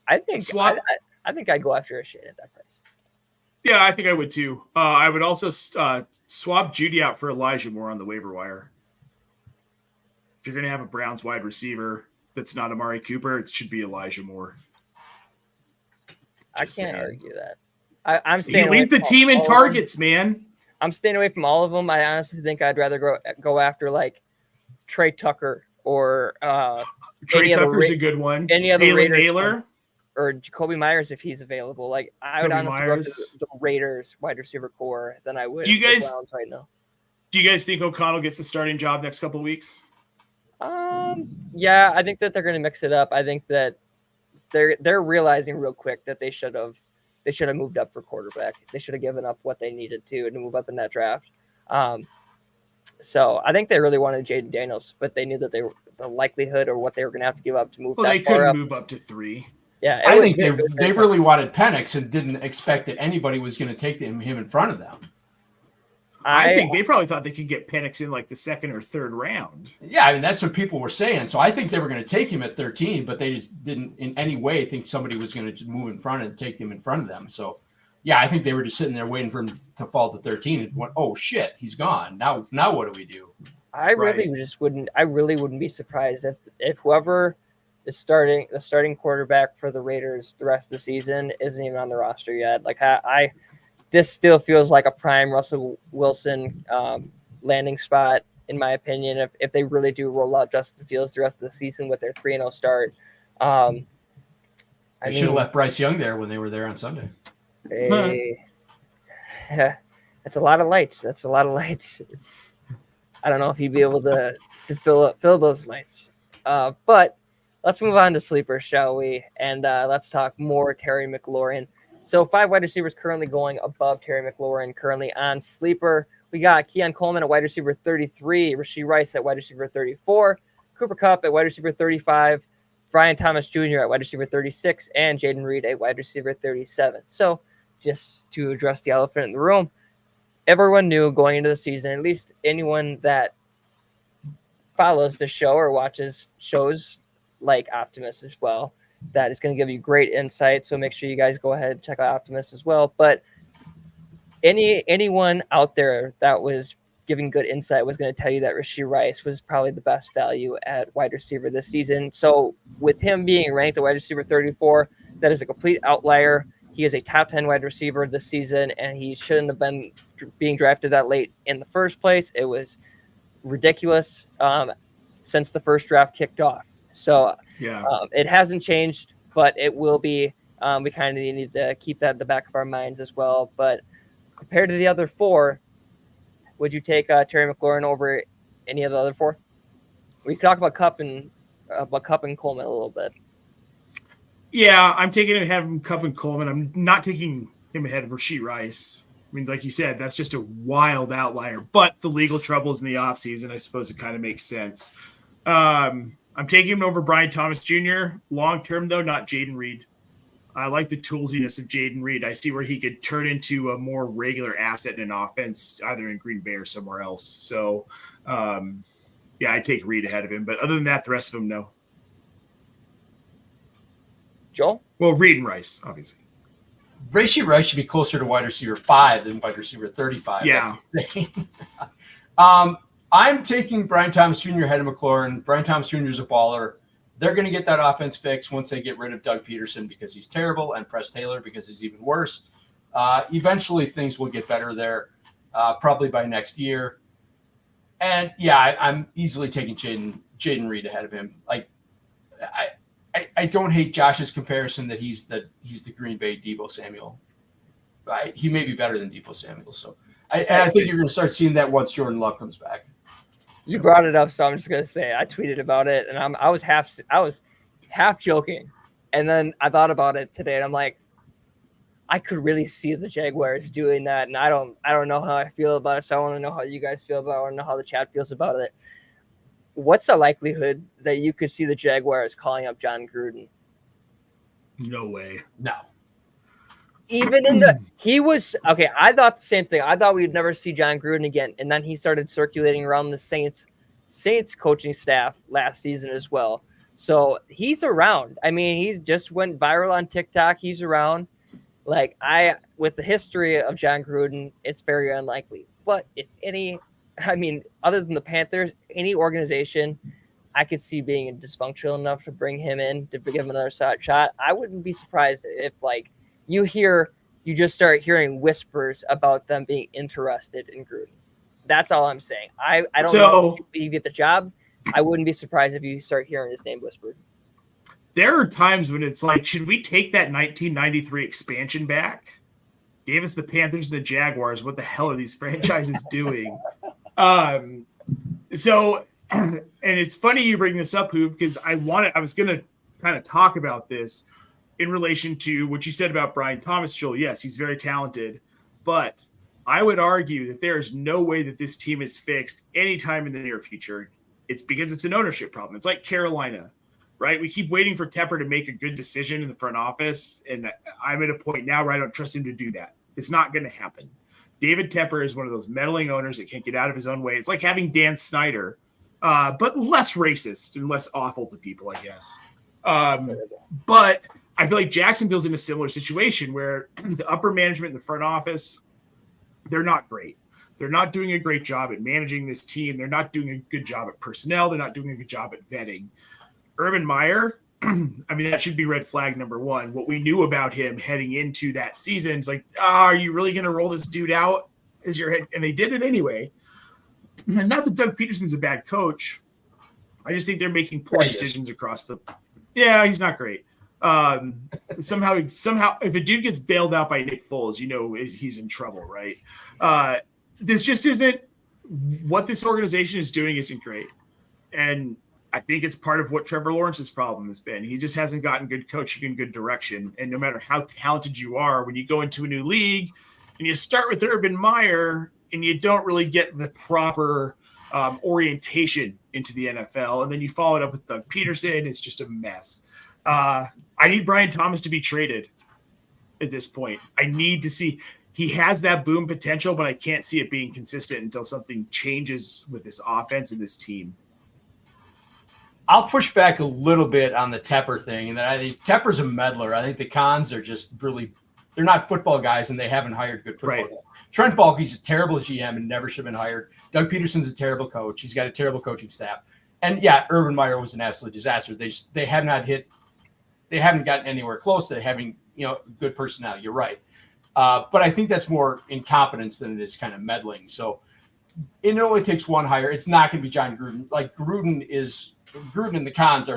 A: I think I'd go after a Shane at that price.
B: Yeah, I think I would too. I would also swap Judy out for Elijah Moore on the waiver wire. If you're going to have a Browns wide receiver that's not Amari Cooper, it should be Elijah Moore.
A: I can't argue that. I'm staying.
B: He leads the team in targets, man.
A: I'm staying away from all of them. I honestly think I'd rather go after like Trey Tucker or
B: Trey Tucker's a good one.
A: Any other
B: Taylor Naylor
A: or Jacoby Myers if he's available. Like I would honestly go to the Raiders wide receiver core than I would the Browns right now.
B: Do you guys think O'Connell gets the starting job next couple of weeks?
A: Yeah, I think that they're going to mix it up. I think that they're realizing real quick that they should have moved up for quarterback. They should have given up what they needed to move up in that draft. So I think they really wanted Jaden Daniels, but they knew that the likelihood or what they were going to have to give up to move.
B: Well, they couldn't move up to 3.
A: Yeah,
C: I think they really wanted Penix and didn't expect that anybody was going to take him in front of them.
B: I think they probably thought they could get Penix in like the 2nd or 3rd round.
C: Yeah, I mean, that's what people were saying. So I think they were going to take him at 13, but they just didn't in any way think somebody was going to move in front and take him in front of them. So, yeah, I think they were just sitting there waiting for him to fall to 13 and went, oh, shit, he's gone. Now what do we do?
A: I really wouldn't be surprised if whoever is the starting quarterback for the Raiders the rest of the season isn't even on the roster yet. Like this still feels like a prime Russell Wilson landing spot, in my opinion, if they really do roll out Justin Fields the rest of the season with their 3-0 start.
C: They should have left Bryce Young there when they were there on Sunday.
A: That's a lot of lights. I don't know if he'd be able to fill those lights. But let's move on to sleepers, shall we? And let's talk more Terry McLaurin. So 5 wide receivers currently going above Terry McLaurin, currently on sleeper. We got Keon Coleman at wide receiver 33, Rashee Rice at wide receiver 34, Cooper Kupp at wide receiver 35, Brian Thomas Jr. at wide receiver 36, and Jaden Reed at wide receiver 37. So just to address the elephant in the room, everyone knew going into the season, at least anyone that follows the show or watches shows like Optimus as well, that is going to give you great insight. So make sure you guys go ahead and check out Optimus as well. But anyone out there that was giving good insight was going to tell you that Rashee Rice was probably the best value at wide receiver this season. So with him being ranked at wide receiver 34, that is a complete outlier. He is a top 10 wide receiver this season, and he shouldn't have been being drafted that late in the first place. It was ridiculous since the first draft kicked off. So it hasn't changed, but it will be. We kind of need to keep that at the back of our minds as well. But compared to the other 4, would you take Terry McLaurin over any of the other 4? We could talk about Kupp and Coleman a little bit.
B: Yeah, I'm taking him ahead of Kupp and Coleman. I'm not taking him ahead of Rashee Rice. I mean, like you said, that's just a wild outlier. But the legal troubles in the offseason, I suppose it kind of makes sense. I'm taking him over Brian Thomas Jr. Long term, though, not Jaden Reed. I like the toolsiness of Jaden Reed. I see where he could turn into a more regular asset in an offense, either in Green Bay or somewhere else. So, I'd take Reed ahead of him. But other than that, the rest of them, no.
A: Joel?
B: Well, Reed and Rice, obviously.
C: Rashee Rice should be closer to wide receiver 5 than wide receiver 35.
B: Yeah.
C: That's insane. I'm taking Brian Thomas Jr. ahead of McLaurin. Brian Thomas Jr. is a baller. They're going to get that offense fixed once they get rid of Doug Peterson because he's terrible and Press Taylor because he's even worse. Eventually, things will get better there, probably by next year. And, I'm easily taking Jaden Reed ahead of him. Like, I don't hate Josh's comparison that he's the Green Bay Deebo Samuel. He may be better than Deebo Samuel. So I think you're going to start seeing that once Jordan Love comes back.
A: You brought it up, so I'm just going to say I tweeted about it, and I was half joking, and then I thought about it today, and I'm like, I could really see the Jaguars doing that, and I don't know how I feel about it, so I want to know how you guys feel about it. I want to know how the chat feels about it. What's the likelihood that you could see the Jaguars calling up John Gruden?
B: No way.
C: No.
A: Even I thought the same thing. I thought we'd never see John Gruden again. And then he started circulating around the Saints coaching staff last season as well. So he's around. I mean, he just went viral on TikTok. He's around. Like, with the history of John Gruden, it's very unlikely. But other than the Panthers, any organization I could see being dysfunctional enough to bring him in to give him another shot. I wouldn't be surprised if, like, you just start hearing whispers about them being interested in Gruden. That's all I'm saying. I don't know if you get the job. I wouldn't be surprised if you start hearing his name whispered.
B: There are times when it's like, should we take that 1993 expansion back? Gave us the Panthers and the Jaguars. What the hell are these franchises doing? And it's funny you bring this up, Hoov, because I was going to kind of talk about this in relation to what you said about Brian Thomas, Joel. Yes, he's very talented, but I would argue that there is no way that this team is fixed anytime in the near future. It's because it's an ownership problem. It's like Carolina, right? We keep waiting for Tepper to make a good decision in the front office, and I'm at a point now where I don't trust him to do that. It's not going to happen. David Tepper is one of those meddling owners that can't get out of his own way. It's like having Dan Snyder, but less racist and less awful to people, I guess. But I feel like Jacksonville's in a similar situation where the upper management in the front office, they're not great. They're not doing a great job at managing this team. They're not doing a good job at personnel. They're not doing a good job at vetting. Urban Meyer, that should be red flag number one. What we knew about him heading into that season is like, are you really going to roll this dude out as your head? And they did it anyway. not that Doug Peterson's a bad coach. I just think they're making poor decisions across the. Yeah, he's not great. Somehow, if a dude gets bailed out by Nick Foles, he's in trouble, right? This just isn't what this organization is doing. Isn't great, and I think it's part of what Trevor Lawrence's problem has been. He just hasn't gotten good coaching and good direction. And no matter how talented you are, when you go into a new league and you start with Urban Meyer and you don't really get the proper orientation into the NFL, and then you follow it up with Doug Peterson, it's just a mess. I need Brian Thomas to be traded at this point. I need to see he has that boom potential, but I can't see it being consistent until something changes with this offense and this team.
C: I'll push back a little bit on the Tepper thing, and that I think Tepper's a meddler. I think the Cons are just really – they're not football guys, and they haven't hired good football guys. Trent Baalke's a terrible GM and never should have been hired. Doug Peterson's a terrible coach. He's got a terrible coaching staff. And, yeah, Urban Meyer was an absolute disaster. They have not hit – they haven't gotten anywhere close to having, good personnel. You're right. But I think that's more incompetence than it is kind of meddling. So it only takes one hire. It's not going to be John Gruden. Like, Gruden and the Cons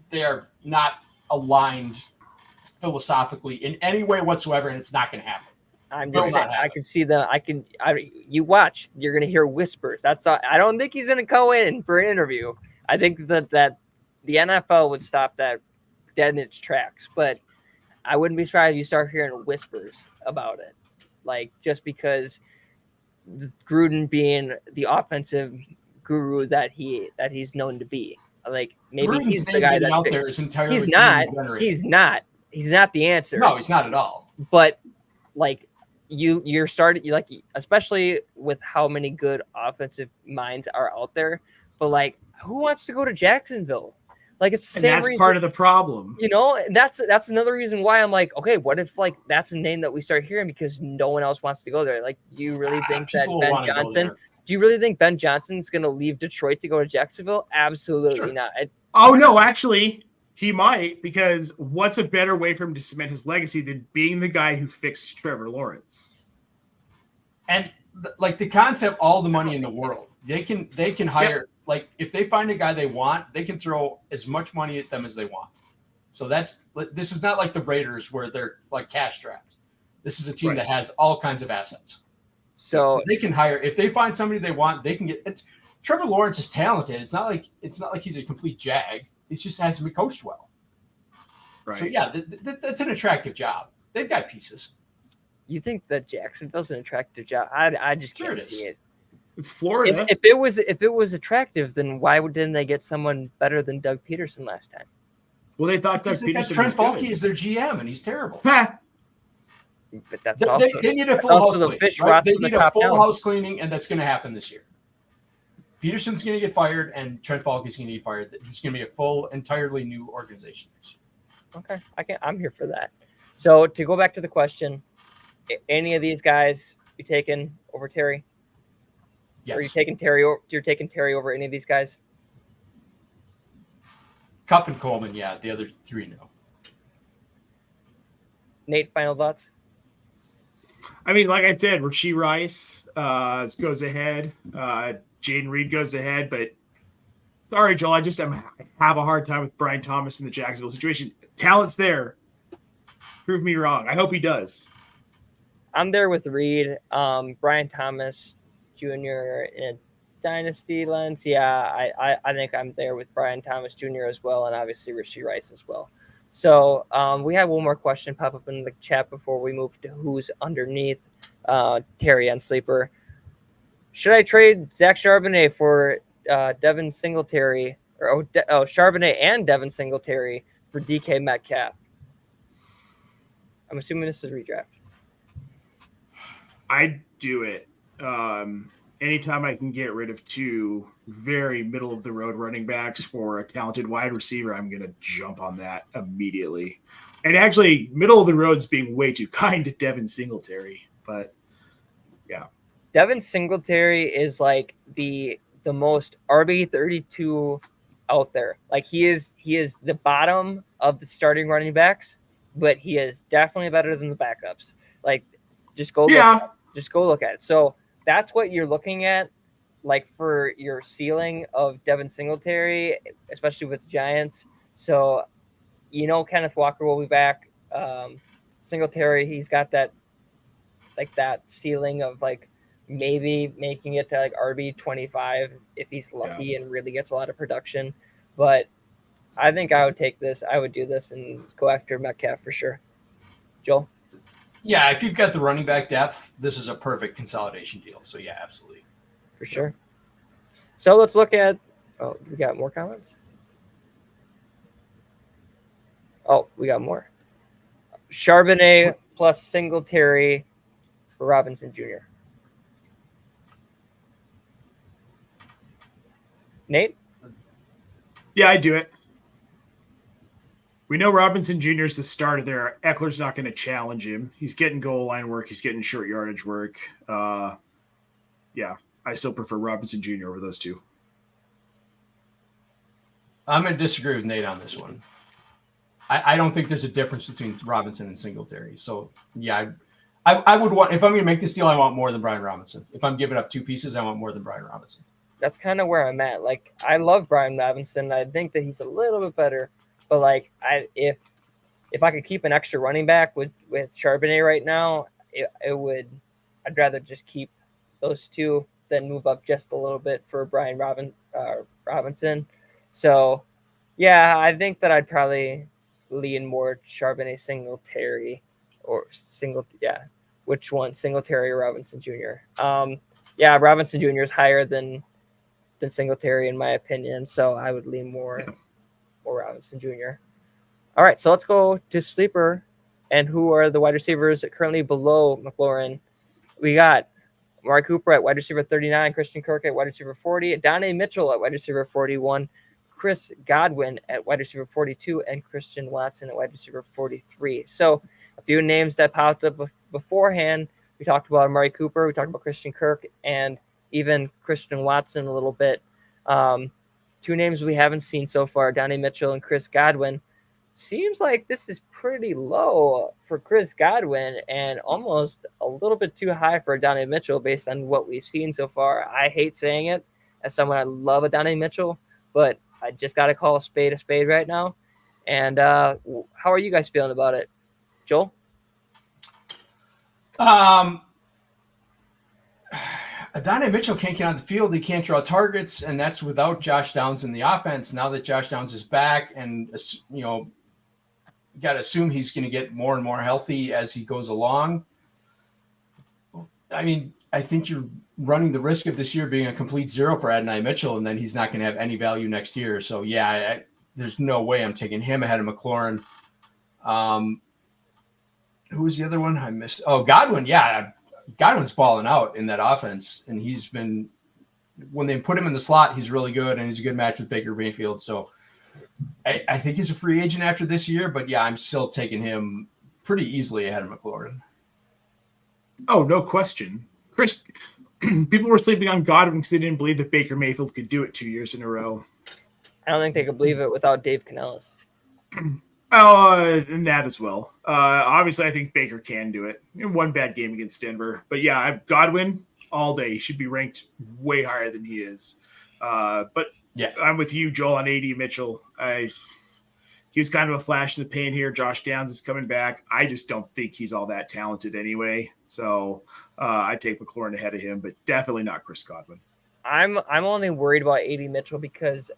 C: they are not aligned philosophically in any way whatsoever, and it's not going to happen.
A: I'm just saying, I can see you watch, you're going to hear whispers. That's all. I don't think he's going to go in for an interview. I think that the NFL would stop that dead in its tracks, but I wouldn't be surprised if you start hearing whispers about it. Like, just because Gruden being the offensive guru that he's known to be, like, maybe
C: Gruden's
A: he's the guy that
C: out there is entirely
A: he's not the answer.
C: No, he's not at all.
A: But like you're starting, like, especially with how many good offensive minds are out there, but like, who wants to go to Jacksonville? Like, it's the same
B: that's
A: reason,
B: part of the problem.
A: That's another reason why I'm like, okay, what if like that's a name that we start hearing because no one else wants to go there? Like, do you really think that Ben Johnson? Do you really think Ben Johnson's going to leave Detroit to go to Jacksonville? Absolutely not.
B: No, actually, he might, because what's a better way for him to cement his legacy than being the guy who fixed Trevor Lawrence?
C: And like, the concept, all the money in the world, they can hire. Like, if they find a guy they want, they can throw as much money at them as they want. So this is not like the Raiders where they're like cash strapped. This is a team that has all kinds of assets. So they can hire, if they find somebody they want, they can get. Trevor Lawrence is talented. It's not like he's a complete jag. He just hasn't been coached well. Right. So yeah, that's an attractive job. They've got pieces.
A: You think that Jacksonville's an attractive job? I just can't see it.
B: It's Florida.
A: If it was attractive, then why didn't they get someone better than Doug Peterson last time?
B: Well, they thought Doug Peterson.
C: Trent Baalke is their GM, and he's terrible.
A: But that's
C: they need a full house cleaning. Right? They need a full house cleaning, and that's going to happen this year. Peterson's going to get fired, and Trent Baalke's going to get fired. It's going to be a full, entirely new organization.
A: Okay, I'm here for that. So to go back to the question, any of these guys you taking over Terry? Yes. Are you taking Terry? You're taking Terry over any of these guys?
C: Kupp and Coleman, yeah. The other three, no.
A: Nate, final thoughts?
B: I mean, like I said, Rashee Rice goes ahead. Jaden Reed goes ahead. But sorry, Joel, I have a hard time with Brian Thomas in the Jacksonville situation. Talent's there. Prove me wrong. I hope he does.
A: I'm there with Reed. Brian Thomas Jr. in a dynasty lens. Yeah, I think I'm there with Brian Thomas Jr. as well, and obviously Rashee Rice as well. So we have one more question pop up in the chat before we move to who's underneath Terry on Sleeper. Should I trade Zach Charbonnet for Devin Singletary, or Charbonnet and Devin Singletary for DK Metcalf? I'm assuming this is redraft.
B: I'd do it. Anytime I can get rid of two very middle of the road running backs for a talented wide receiver, I'm going to jump on that immediately. And actually, middle of the road's being way too kind to Devin Singletary, but yeah.
A: Devin Singletary is like the most RB32 out there. Like, he is the bottom of the starting running backs, but he is definitely better than the backups. Like, just go look at it. So that's what you're looking at like for your ceiling of Devin Singletary, especially with the Giants. So, Kenneth Walker will be back. Singletary, he's got that ceiling of like maybe making it to like RB25 if he's lucky and really gets a lot of production. But I think I would take this. I would do this and go after Metcalf for sure. Joel?
C: Yeah, if you've got the running back depth, this is a perfect consolidation deal. So, yeah, absolutely.
A: For sure. So let's look at – oh, we got more comments? Oh, we got more. Charbonnet plus Singletary for Robinson Jr. Nate?
B: Yeah, I do it. We know Robinson Jr. is the starter there. Eckler's not going to challenge him. He's getting goal line work. He's getting short yardage work. Yeah, I still prefer Robinson Jr. over those two.
C: I'm going to disagree with Nate on this one. I don't think there's a difference between Robinson and Singletary. So, yeah, I would want – if I'm going to make this deal, I want more than Brian Robinson. If I'm giving up two pieces, I want more than Brian Robinson.
A: That's kind of where I'm at. Like, I love Brian Robinson. I think that he's a little bit better. But, like, if I could keep an extra running back with Charbonnet right now, I'd rather just keep those two than move up just a little bit for Brian Robinson. So, yeah, I think that I'd probably lean more Charbonnet Singletary which one? Singletary or Robinson Jr.? Yeah, Robinson Jr. is higher than Singletary in my opinion, so I would lean more Robinson Jr. All right, so let's go to sleeper and who are the wide receivers currently below McLaurin. We got Amari Cooper at wide receiver 39, Christian Kirk at wide receiver 40, Donnie Mitchell at wide receiver 41, Chris Godwin at wide receiver 42, and Christian Watson at wide receiver 43. So a few names that popped up beforehand. We talked about Amari Cooper, we talked about Christian Kirk, and even Christian Watson a little bit. Two names we haven't seen so far, Donnie Mitchell and Chris Godwin. Seems like this is pretty low for Chris Godwin and almost a little bit too high for Donnie Mitchell based on what we've seen so far. I hate saying it as someone I love a Donnie Mitchell, but I just got to call a spade right now. And how are you guys feeling about it? Joel?
C: Donnie Mitchell can't get on the field. He can't draw targets, and that's without Josh Downs in the offense. Now that Josh Downs is back and, got to assume he's going to get more and more healthy as he goes along. I mean, I think you're running the risk of this year being a complete zero for Adonai Mitchell, and then he's not going to have any value next year. So, yeah, there's no way I'm taking him ahead of McLaurin. Who was the other one I missed? Oh, Godwin. Yeah, Godwin's balling out in that offense, and he's been – when they put him in the slot, he's really good, and he's a good match with Baker Mayfield. So I think he's a free agent after this year, but, yeah, I'm still taking him pretty easily ahead of McLaurin.
B: Oh, no question. Chris, people were sleeping on Godwin because they didn't believe that Baker Mayfield could do it 2 years in a row.
A: I don't think they could believe it without Dave Canellis.
B: And that as well. Obviously, I think Baker can do it in one bad game against Denver. But, yeah, Godwin all day. He should be ranked way higher than he is. But yeah, I'm with you, Joel, on AD Mitchell. He was kind of a flash in the pan here. Josh Downs is coming back. I just don't think he's all that talented anyway. So I take McLaurin ahead of him, but definitely not Chris Godwin.
A: I'm only worried about AD Mitchell because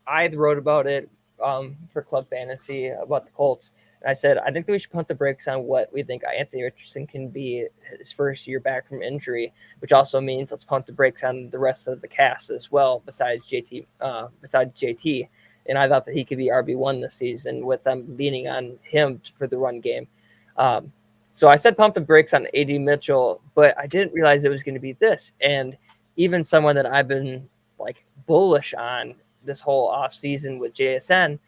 A: I wrote about it for Club Fantasy about the Colts. And I said, I think that we should punt the brakes on what we think Anthony Richardson can be his first year back from injury, which also means let's punt the brakes on the rest of the cast as well, besides JT. And I thought that he could be RB1 this season with them leaning on him for the run game. So I said pump the brakes on AD Mitchell, but I didn't realize it was going to be this. And even someone that I've been like bullish on this whole offseason with JSN.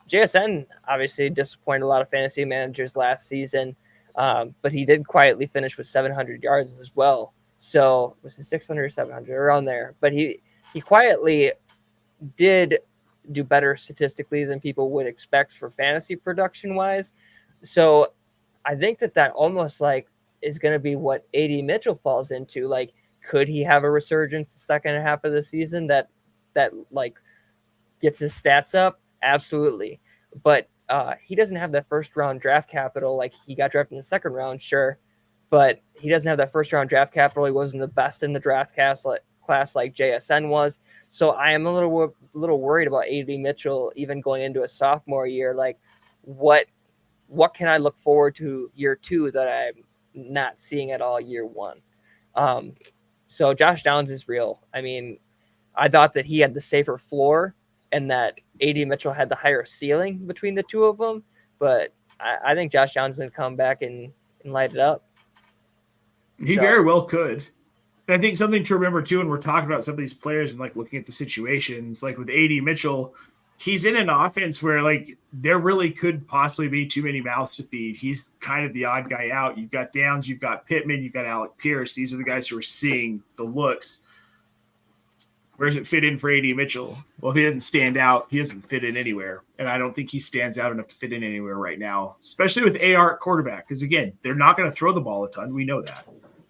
A: JSN obviously disappointed a lot of fantasy managers last season, but he did quietly finish with 700 yards as well. So was it 600 or 700 around there? But he quietly did do better statistically than people would expect for fantasy production wise. So I think that almost like is going to be what AD Mitchell falls into. Like could he have a resurgence the second half of the season that like gets his stats up? Absolutely. But he doesn't have that first round draft capital. Like, he got drafted in the second round, sure, but he doesn't have that first round draft capital. He wasn't the best in the draft class like JSN was. So I am a little worried about AD Mitchell even going into a sophomore year. Like, what can I look forward to year 2 that I'm not seeing at all year 1? So Josh Downs is real. I mean, I thought that he had the safer floor and that AD Mitchell had the higher ceiling between the two of them. But I think Josh Downs is going to come back and light it up.
B: He very well could. And I think something to remember, too, when we're talking about some of these players and, like, looking at the situations, like with AD Mitchell, he's in an offense where, like, there really could possibly be too many mouths to feed. He's kind of the odd guy out. You've got Downs, you've got Pittman, you've got Alec Pierce. These are the guys who are seeing the looks. Where does it fit in for AD Mitchell? Well, if he doesn't stand out, he doesn't fit in anywhere. And I don't think he stands out enough to fit in anywhere right now, especially with AR at quarterback. Because, again, they're not going to throw the ball a ton. We know that.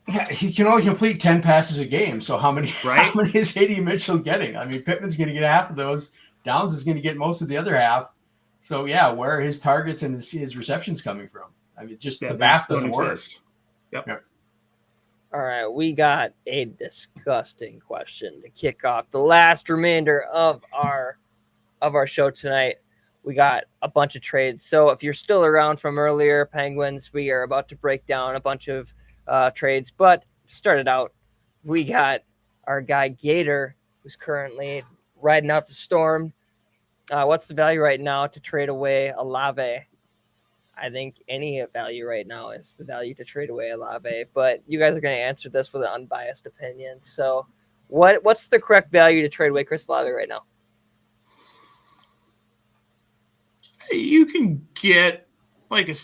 C: Yeah, he can only complete 10 passes a game. So how many is AD Mitchell getting? I mean, Pittman's going to get half of those. Downs is going to get most of the other half. So, yeah, where are his targets and his receptions coming from? I mean, just the math doesn't work.
B: Yep.
A: All right, we got a disgusting question to kick off the last remainder of our show tonight. We got a bunch of trades. So if you're still around from earlier, Penguins, we are about to break down a bunch of trades. But to start it out, we got our guy Gator, who's currently riding out the storm. What's the value right now to trade away Olave? I think any value right now is the value to trade away Olave, but you guys are going to answer this with an unbiased opinion. So what's the correct value to trade away Chris Olave right now?
B: You can get like a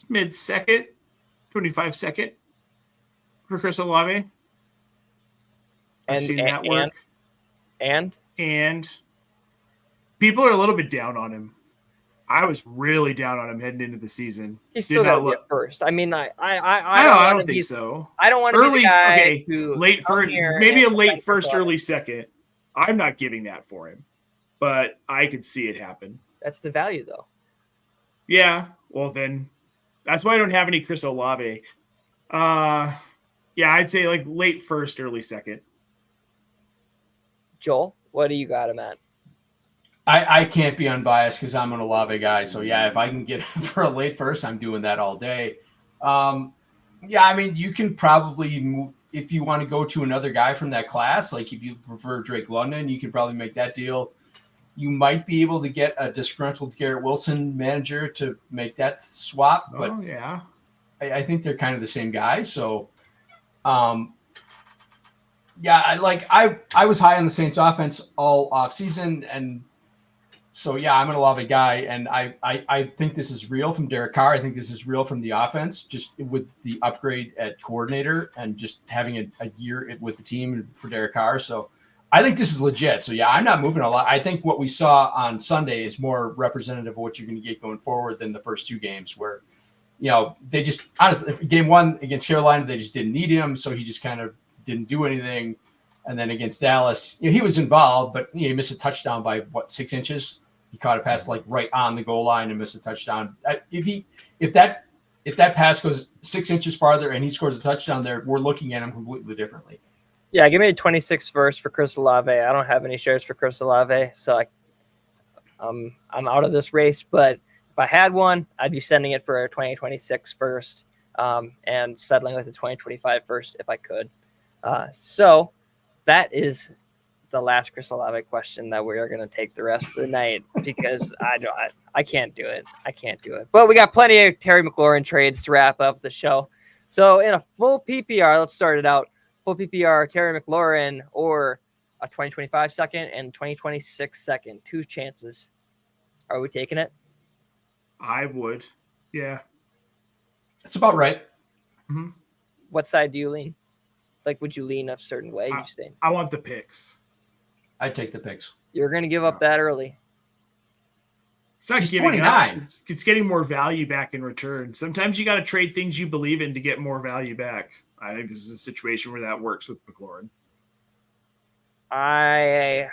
B: mid-second, 25-second for Chris Olave. I've seen that work. And people are a little bit down on him. I was really down on him heading into the season.
A: He's still got to get first. I mean, I
B: don't think so.
A: I don't want to be the guy who
B: late first, maybe a late first, early second. I'm not giving that for him, but I could see it happen.
A: That's the value, though.
B: Yeah. Well, then that's why I don't have any Chris Olave. Yeah, I'd say like late first, early second.
A: Joel, what do you got him at?
C: I can't be unbiased because I'm an Olave guy. So, yeah, if I can get him for a late first, I'm doing that all day. Yeah, I mean, you can probably move if you want to go to another guy from that class. Like if you prefer Drake London, you can probably make that deal. You might be able to get a disgruntled Garrett Wilson manager to make that swap. But
B: yeah,
C: I think they're kind of the same guy. So, yeah, I was high on the Saints offense all off season. And so, yeah, I'm an Olave guy. And I think this is real from Derek Carr. I think this is real from the offense, just with the upgrade at coordinator and just having a year with the team for Derek Carr. So I think this is legit. So, yeah, I'm not moving a lot. I think what we saw on Sunday is more representative of what you're going to get going forward than the first two games where, you know, they just honestly, game one against Carolina, they just didn't need him. So he just kind of didn't do anything. And then against Dallas, you know, he was involved, but he missed a touchdown by 6 inches. He caught a pass like right on the goal line and missed a touchdown. If that pass goes 6 inches farther and he scores a touchdown there, we're looking at him completely differently.
A: Yeah, give me a 26 first for Chris Olave. I don't have any shares for Chris Olave, so I'm out of this race. But if I had one, I'd be sending it for a 2026 first and settling with a 2025 first if I could. So that is the last Chris Olave question that we are going to take the rest of the night because I can't do it. I can't do it. But we got plenty of Terry McLaurin trades to wrap up the show. So in a full PPR, let's start it out. Full PPR, Terry McLaurin or a 2025 second and 2026 second. 2 chances. Are we taking it?
B: I would. Yeah.
C: That's about right.
B: Mm-hmm.
A: What side do you lean? Like, would you lean a certain way?
B: I want the picks.
C: I'd take the picks.
A: You're going to give up that early.
B: It's not giving 29. It's getting more value back in return. Sometimes you got to trade things you believe in to get more value back. I think this is a situation where that works with McLaurin.
A: I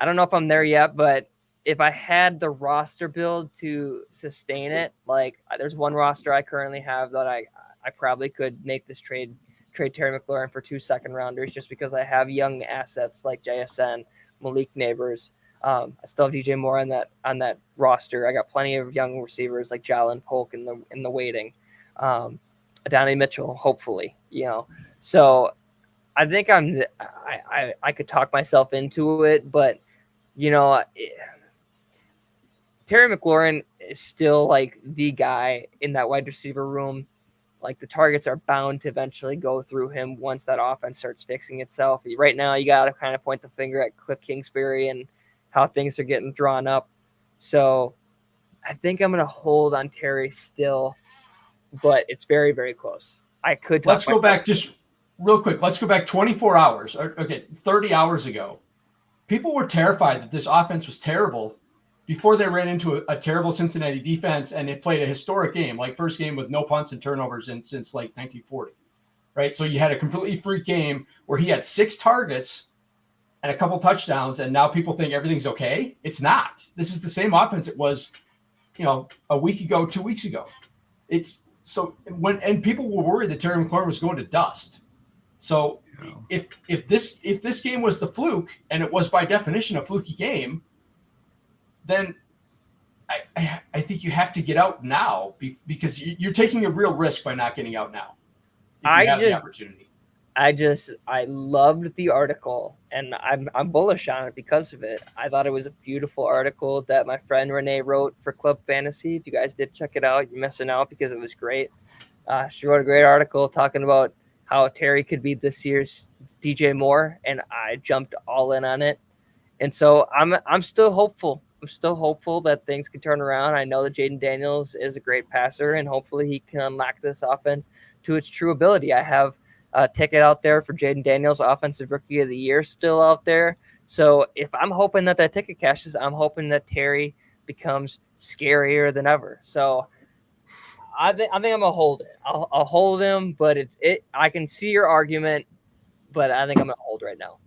A: don't know if I'm there yet, but if I had the roster build to sustain it, like there's one roster I currently have that I probably could make this trade Terry McLaurin for 2 second-rounders just because I have young assets like JSN, Malik Neighbors. I still have DJ Moore on that roster. I got plenty of young receivers like Jalen Polk in the waiting. Adonai Mitchell, hopefully, So I think I could talk myself into it, but Terry McLaurin is still like the guy in that wide receiver room. Like the targets are bound to eventually go through him once that offense starts fixing itself. Right now, you got to kind of point the finger at Cliff Kingsbury and how things are getting drawn up. So I think I'm going to hold on Terry still, but it's very, very close.
C: Let's go back just real quick. Let's go back 24 hours. Okay, 30 hours ago. People were terrified that this offense was terrible before they ran into a terrible Cincinnati defense and it played a historic game, like first game with no punts and turnovers since like 1940, right? So you had a completely freak game where he had 6 targets and a couple touchdowns, and now people think everything's okay. It's not. This is the same offense it was, a week ago, 2 weeks ago. It's so and people were worried that Terry McLaurin was going to dust. So if this game was the fluke, and it was by definition a fluky game, then I think you have to get out now because you're taking a real risk by not getting out now. If you have the opportunity.
A: I loved the article, and I'm bullish on it because of it. I thought it was a beautiful article that my friend Renee wrote for Club Fantasy. If you guys did check it out, you're missing out because it was great. She wrote a great article talking about how Terry could be this year's DJ Moore, and I jumped all in on it. And so I'm still hopeful. I'm still hopeful that things can turn around. I know that Jaden Daniels is a great passer, and hopefully he can unlock this offense to its true ability. I have a ticket out there for Jaden Daniels, Offensive Rookie of the Year, still out there. So if I'm hoping that ticket cashes, I'm hoping that Terry becomes scarier than ever. So I think I'm gonna hold it. I'll hold him, but I can see your argument, but I think I'm gonna hold right now.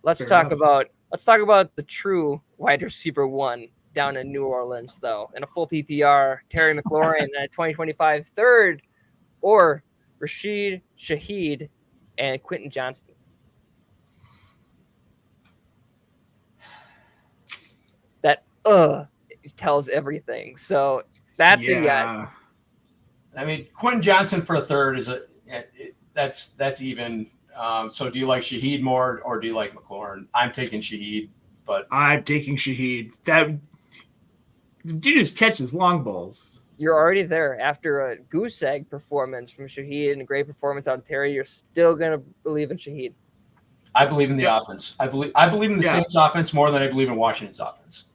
A: Let's talk about the true wide receiver one down in New Orleans, though. In a full PPR, Terry McLaurin at 2025 third, or Rashid Shaheed and Quentin Johnston. That tells everything. So that's a yes.
C: I mean, Quentin Johnston for a third that's even. So do you like Shaheed more or do you like McLaurin? I'm taking Shaheed, but
B: I'm taking Shaheed. That you just catches long balls.
A: You're already there after a goose egg performance from Shaheed and a great performance out of Terry. You're still gonna believe in Shaheed.
C: I believe in the offense. I believe in the Saints offense more than I believe in Washington's offense.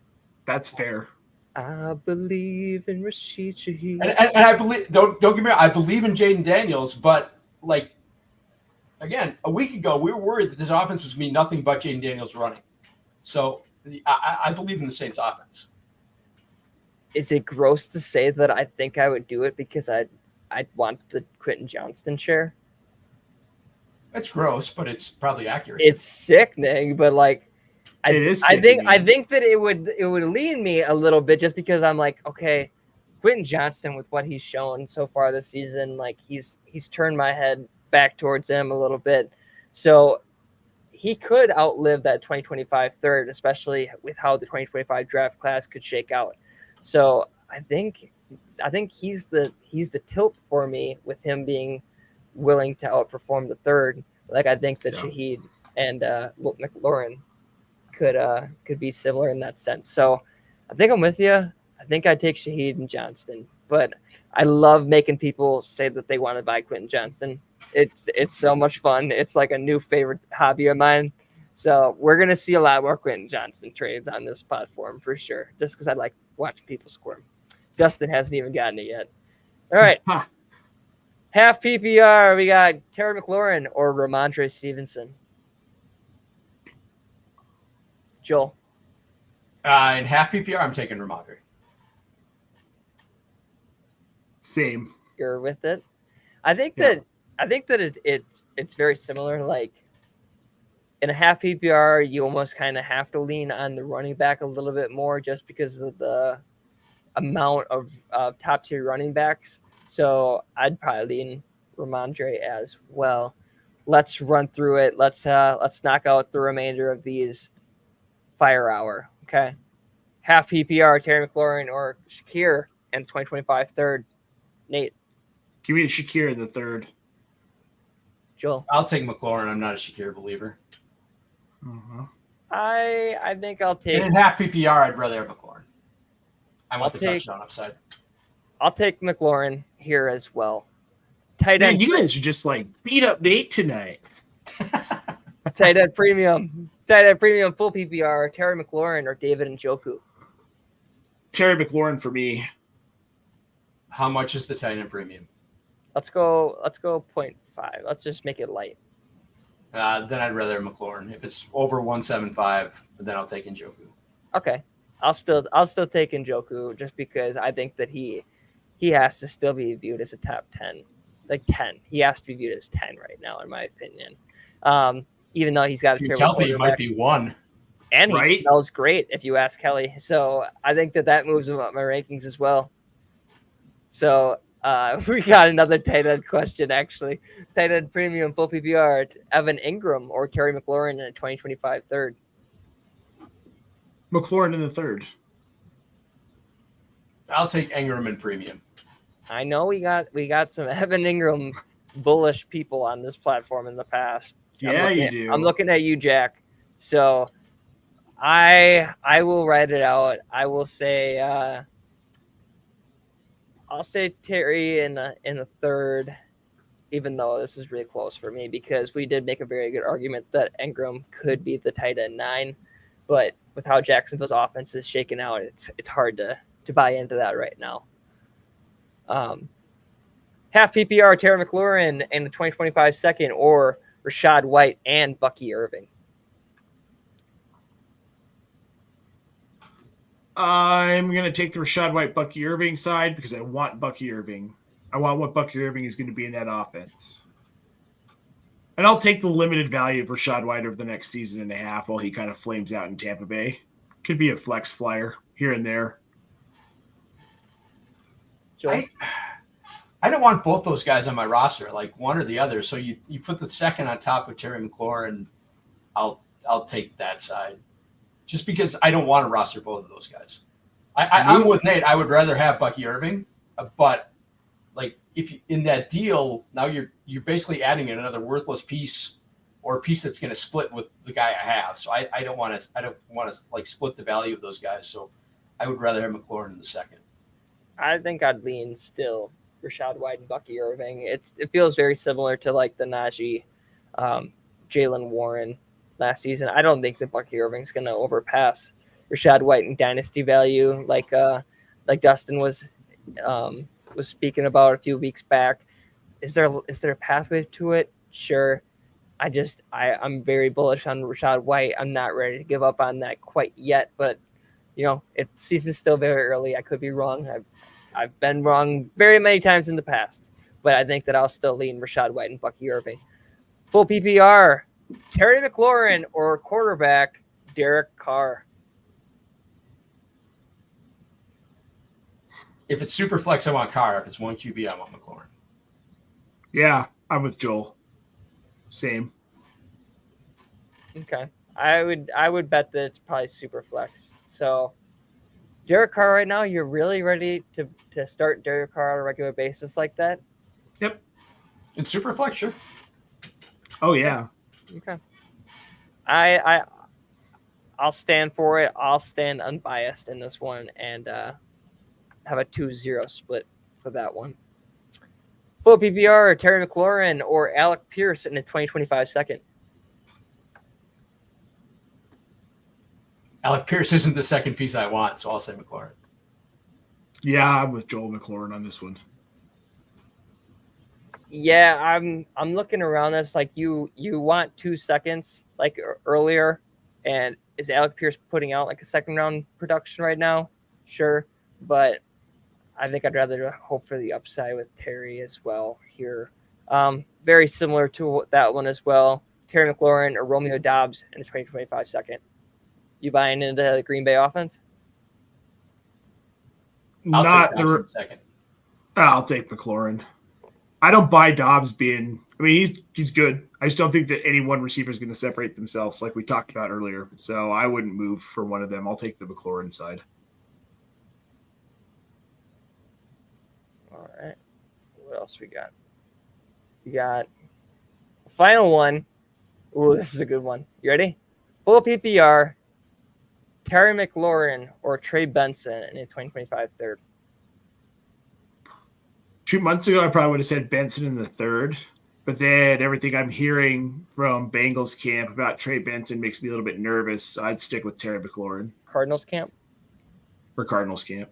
B: That's fair.
A: I believe in Rashid Shaheed.
C: And I believe don't get me wrong, I believe in Jaden Daniels, but like again, a week ago we were worried that this offense was gonna be nothing but Jaden Daniels running. So I believe in the Saints offense.
A: Is it gross to say that I think I would do it because I'd want the Quentin Johnston share?
C: It's gross, but it's probably accurate.
A: It's sickening, but like I think that it would lean me a little bit just because I'm like, okay, Quentin Johnston with what he's shown so far this season, like he's turned my head back towards him a little bit. So he could outlive that 2025 third, especially with how the 2025 draft class could shake out. So I think he's the tilt for me with him being willing to outperform the third. Like I think that Shaheed and McLaurin could be similar in that sense. So I think I'm with you. I think I'd take Shaheed and Johnston, but I love making people say that they want to buy Quentin Johnston. It's so much fun. It's like a new favorite hobby of mine. So we're gonna see a lot more Quentin Johnston trades on this platform for sure. Just because I like watching people squirm. Dustin hasn't even gotten it yet. All right. Half PPR, we got Terry McLaurin or Ramondre Stevenson. Joel.
C: In half PPR, I'm taking Ramondre.
B: Same.
A: You're with it. I think that it's very similar. Like in a half PPR, you almost kind of have to lean on the running back a little bit more just because of the amount of top tier running backs. So I'd probably lean Ramondre as well. Let's run through it. Let's knock out the remainder of these fire hour. Okay. Half PPR, Terry McLaurin or Shakir and 2025 third. Nate.
B: Give me Shakir the third.
A: Joel.
C: I'll take McLaurin. I'm not a Shakir believer.
B: Uh-huh.
A: I think I'll take.
C: And in half PPR, I'd rather have McLaurin. I want the touchdown upside.
A: I'll take McLaurin here as well. Tight
B: Man,
A: end.
B: you guys are just like beat up Nate tonight.
A: Tight end premium. Tight end premium full PPR. Terry McLaurin or David Njoku.
B: Terry McLaurin for me.
C: How much is the tight end premium?
A: Let's go 0.5. Let's just make it light.
C: Then I'd rather have McLaurin. If it's over 175, then I'll take Njoku.
A: Okay. I'll still take Njoku just because I think that he has to still be viewed as a top 10. Like 10. He has to be viewed as 10 right now, in my opinion. Even though he's got
C: a healthy, he might be 1.
A: And he smells great, if you ask Kelly. So I think that moves him up my rankings as well. So we got another tight end question, actually. Tight end premium, full PPR, Evan Ingram or Terry McLaurin in a 2025 third?
B: McLaurin in the third.
C: I'll take Ingram in premium.
A: I know we got some Evan Ingram bullish people on this platform in the past.
B: Yeah, you do.
A: I'm looking at you, Jack. So I will write it out. I will say I'll say Terry in the third, even though this is really close for me because we did make a very good argument that Ingram could be the tight end 9, but with how Jacksonville's offense is shaken out, it's hard to buy into that right now. Half PPR, Terry McLaurin in the 2025 second or Rachaad White and Bucky Irving.
B: I'm going to take the Rachaad White, Bucky Irving side because I want Bucky Irving. I want what Bucky Irving is going to be in that offense. And I'll take the limited value of Rachaad White over the next season and a half while he kind of flames out in Tampa Bay. Could be a flex flyer here and there.
C: I don't want both those guys on my roster, like one or the other. So you put the second on top of Terry McLaurin, I'll take that side. Just because I don't want to roster both of those guys. I'm with Nate. I would rather have Bucky Irving, but like if you, in that deal, now you're basically adding in another worthless piece or a piece that's going to split with the guy I have. So I don't want to like split the value of those guys. So I would rather have McLaurin in the second.
A: I think I'd lean still Rachaad White and Bucky Irving. It feels very similar to like the Najee, Jalen Warren last season. I don't think that Bucky Irving's going to overpass Rachaad White in dynasty value, like Dustin was speaking about a few weeks back. Is there a pathway to it? Sure. I'm very bullish on Rachaad White. I'm not ready to give up on that quite yet, but season's still very early. I could be wrong. I've been wrong very many times in the past, but I think that I'll still lean Rachaad White and Bucky Irving. Full PPR, Terry McLaurin or quarterback Derek Carr.
C: If it's super flex, I want Carr. If it's 1 QB, I want McLaurin.
B: Yeah, I'm with Joel. Same.
A: Okay. I would bet that it's probably super flex. So Derek Carr right now, you're really ready to start Derek Carr on a regular basis like that?
B: Yep.
C: In super flex, sure.
B: Oh yeah.
A: Okay. I'll stand for it. I'll stand unbiased in this one and have a 2-0 split for that one. Full PPR, Terry McLaurin or Alec Pierce in the 2025 second.
C: Alec Pierce isn't the second piece I want, so I'll say McLaurin.
B: Yeah, I'm with Joel McLaurin on this one.
A: Yeah, I'm looking around this like you want 2 seconds like earlier, and is Alec Pierce putting out like a second round production right now? Sure, but I think I'd rather hope for the upside with Terry as well here. Very similar to that one as well. Terry McLaurin or Romeo Doubs in the 2025 second. You buying into the Green Bay offense?
C: I'll take Doubs in second.
B: I'll take McLaurin. I don't buy Doubs being. I mean, he's good. I just don't think that any one receiver is going to separate themselves like we talked about earlier. So I wouldn't move for one of them. I'll take the McLaurin side.
A: All right. What else we got? We got the final one. Ooh, this is a good one. You ready? Full PPR, Terry McLaurin or Trey Benson in a 2025 third.
B: 2 months ago, I probably would have said Benson in the third. But then everything I'm hearing from Bengals camp about Trey Benson makes me a little bit nervous. So I'd stick with Terry McLaurin.
A: Cardinals camp?
B: For Cardinals camp.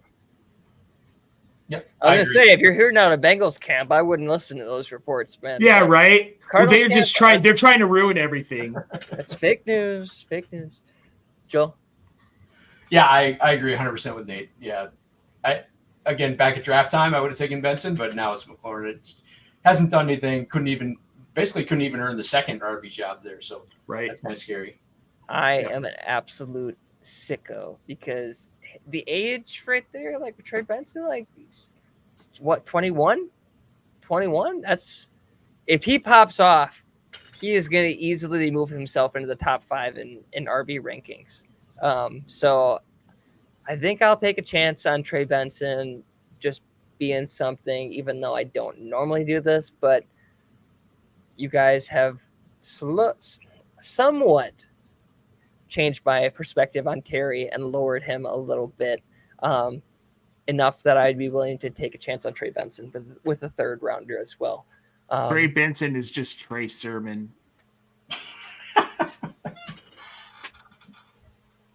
C: Yep.
A: I was going to say, if you're hearing out of Bengals camp, I wouldn't listen to those reports, man.
B: Yeah, right? Well, they're
A: camp,
B: just trying. They're trying to ruin everything.
A: That's fake news. Fake news. Joe?
C: Yeah, I agree 100% with Nate. Yeah. Again, back at draft time, I would have taken Benson, but now it's McLaurin. It hasn't done anything. Couldn't even earn the second RB job there. So
B: right,
C: that's kind of scary.
A: I am an absolute sicko because the age right there, like with Trey Benson, like he's what 21. That's if he pops off, he is going to easily move himself into the top 5 in RB rankings. So I think I'll take a chance on Trey Benson just being something, even though I don't normally do this, but you guys have somewhat changed my perspective on Terry and lowered him a little bit, enough that I'd be willing to take a chance on Trey Benson with a third rounder as well.
B: Trey Benson is just Trey Sermon.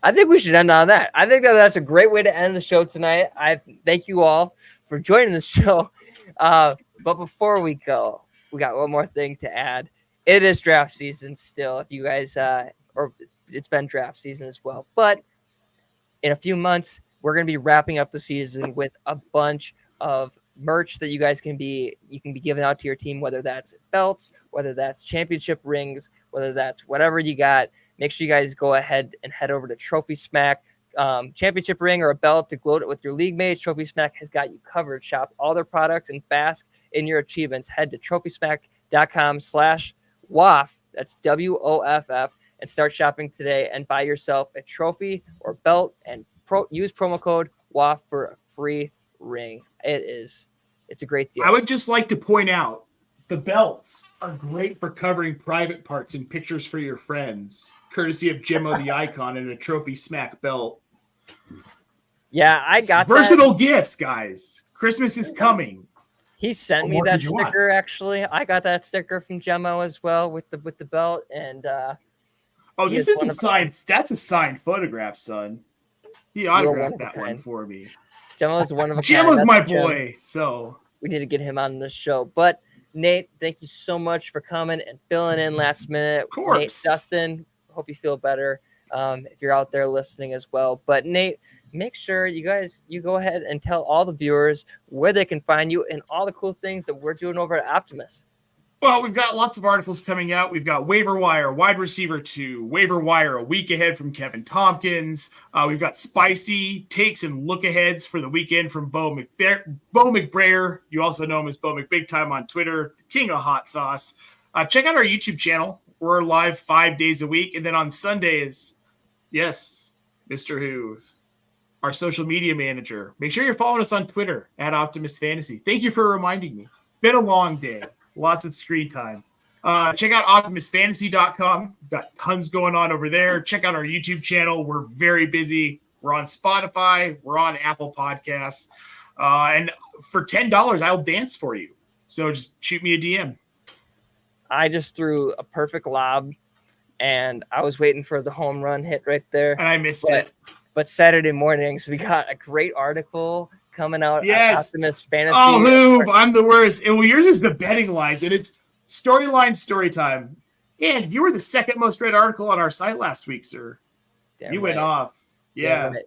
A: I think we should end on that. I think that's a great way to end the show tonight. I thank you all for joining the show. But before we go, we got one more thing to add. It is draft season still. If you guys, or it's been draft season as well. But in a few months, we're going to be wrapping up the season with a bunch of merch that you guys can be giving out to your team, whether that's belts, whether that's championship rings, whether that's whatever you got. Make sure you guys go ahead and head over to TrophySmack, championship ring or a belt to gloat it with your league mates. TrophySmack has got you covered. Shop all their products and bask in your achievements. Head to TrophySmack.com/WOFF. That's WOFF, and start shopping today and buy yourself a trophy or belt and use promo code WOFF for a free ring. It's a great deal.
B: I would just like to point out the belts are great for covering private parts and pictures for your friends, courtesy of Jimmo the Icon and a TrophySmack belt.
A: Yeah, I got
B: versatile gifts, guys. Christmas is coming.
A: He sent me that sticker. Actually, I got that sticker from Jimmo as well with the belt. And
B: this isn't signed. That's a signed photograph, son. He autographed that one for me.
A: Jimmo's one of a kind.
B: Jimmo's my boy, so
A: we need to get him on the show. But Nate, thank you so much for coming and filling in last minute.
B: Of course.
A: Nate, Dustin, hope you feel better if you're out there listening as well. But Nate, make sure you go ahead and tell all the viewers where they can find you and all the cool things that we're doing over at Optimus.
B: Well, we've got lots of articles coming out. We've got Waiver Wire, Wide Receiver 2, Waiver Wire a week ahead from Kevin Tompkins. We've got spicy takes and look-aheads for the weekend from Bo McBrayer. You also know him as Bo McBigtime on Twitter, the king of hot sauce. Check out our YouTube channel. We're live 5 days a week. And then on Sundays, yes, Mr. Hoov, our social media manager. Make sure you're following us on Twitter at Optimus Fantasy. Thank you for reminding me. It's been a long day. Lots of screen time. Check out OptimusFantasy.com. We've got tons going on over there. Check out our YouTube channel. We're very busy. We're on Spotify. We're on Apple Podcasts. And for $10, I'll dance for you. So just shoot me a DM.
A: I just threw a perfect lob, and I was waiting for the home run hit right there.
B: And I missed it.
A: But Saturday mornings, we got a great article coming out.
B: Yes.
A: Optimus Fantasy.
B: Oh, Hoov, I'm the worst. And yours is the betting lines, and it's storyline story time. And you were the second most read article on our site last week, sir.
A: Damn
B: you
A: right.
B: went off. Yeah.
A: Right.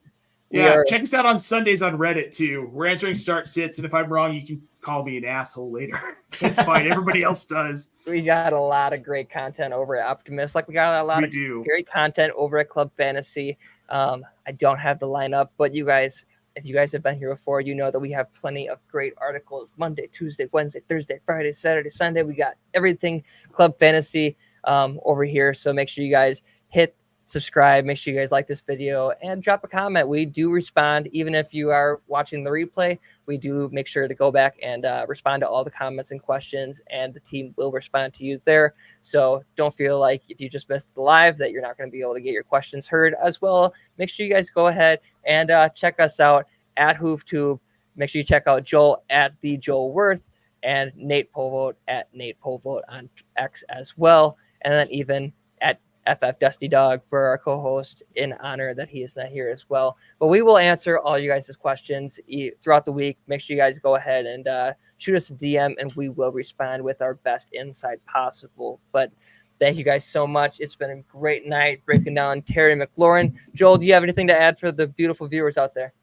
B: Check us out on Sundays on Reddit too. We're answering start sits, and if I'm wrong, you can call me an asshole later. It's fine. Everybody else does.
A: We got a lot of great content over at Optimist. Like we got a lot of great content over at Club Fantasy. I don't have the lineup, but you guys, if you guys have been here before, you know that we have plenty of great articles Monday, Tuesday, Wednesday, Thursday, Friday, Saturday, Sunday. We got everything Club Fantasy over here. So make sure you guys hit subscribe. Make sure you guys like this video and drop a comment. We do respond. Even if you are watching the replay, we do make sure to go back and respond to all the comments and questions, and the team will respond to you there. So don't feel like if you just missed the live that you're not going to be able to get your questions heard as well. Make sure you guys go ahead and check us out at HoovTube. Make sure you check out Joel at the Joel Wirth and Nate Polvogt at Nate Polvogt on X as well. And then even at FF Dusty Dog for our co-host, in honor that he is not here as well. But we will answer all you guys' questions throughout the week. Make sure you guys go ahead and shoot us a DM, and we will respond with our best insight possible. But thank you guys so much. It's been a great night breaking down Terry McLaurin. Joel, do you have anything to add for the beautiful viewers out there?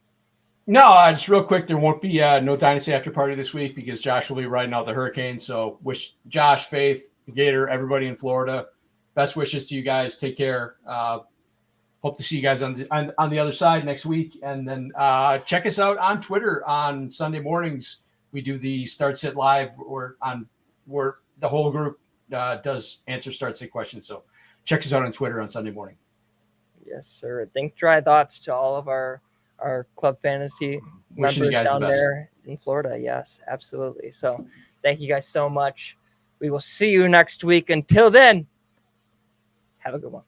C: No, just real quick, there won't be no Dynasty after party this week because Josh will be riding out the hurricane. So wish Josh, Faith, Gator, everybody in Florida, best wishes to you guys. Take care. Hope to see you guys on the other side next week. And then check us out on Twitter on Sunday mornings. We do the Start Sit Live where the whole group does answer Start Sit questions. So check us out on Twitter on Sunday morning.
A: Yes, sir. Think dry thoughts to all of our Club Fantasy members down there in Florida. Yes, absolutely. So thank you guys so much. We will see you next week. Until then, have a good one.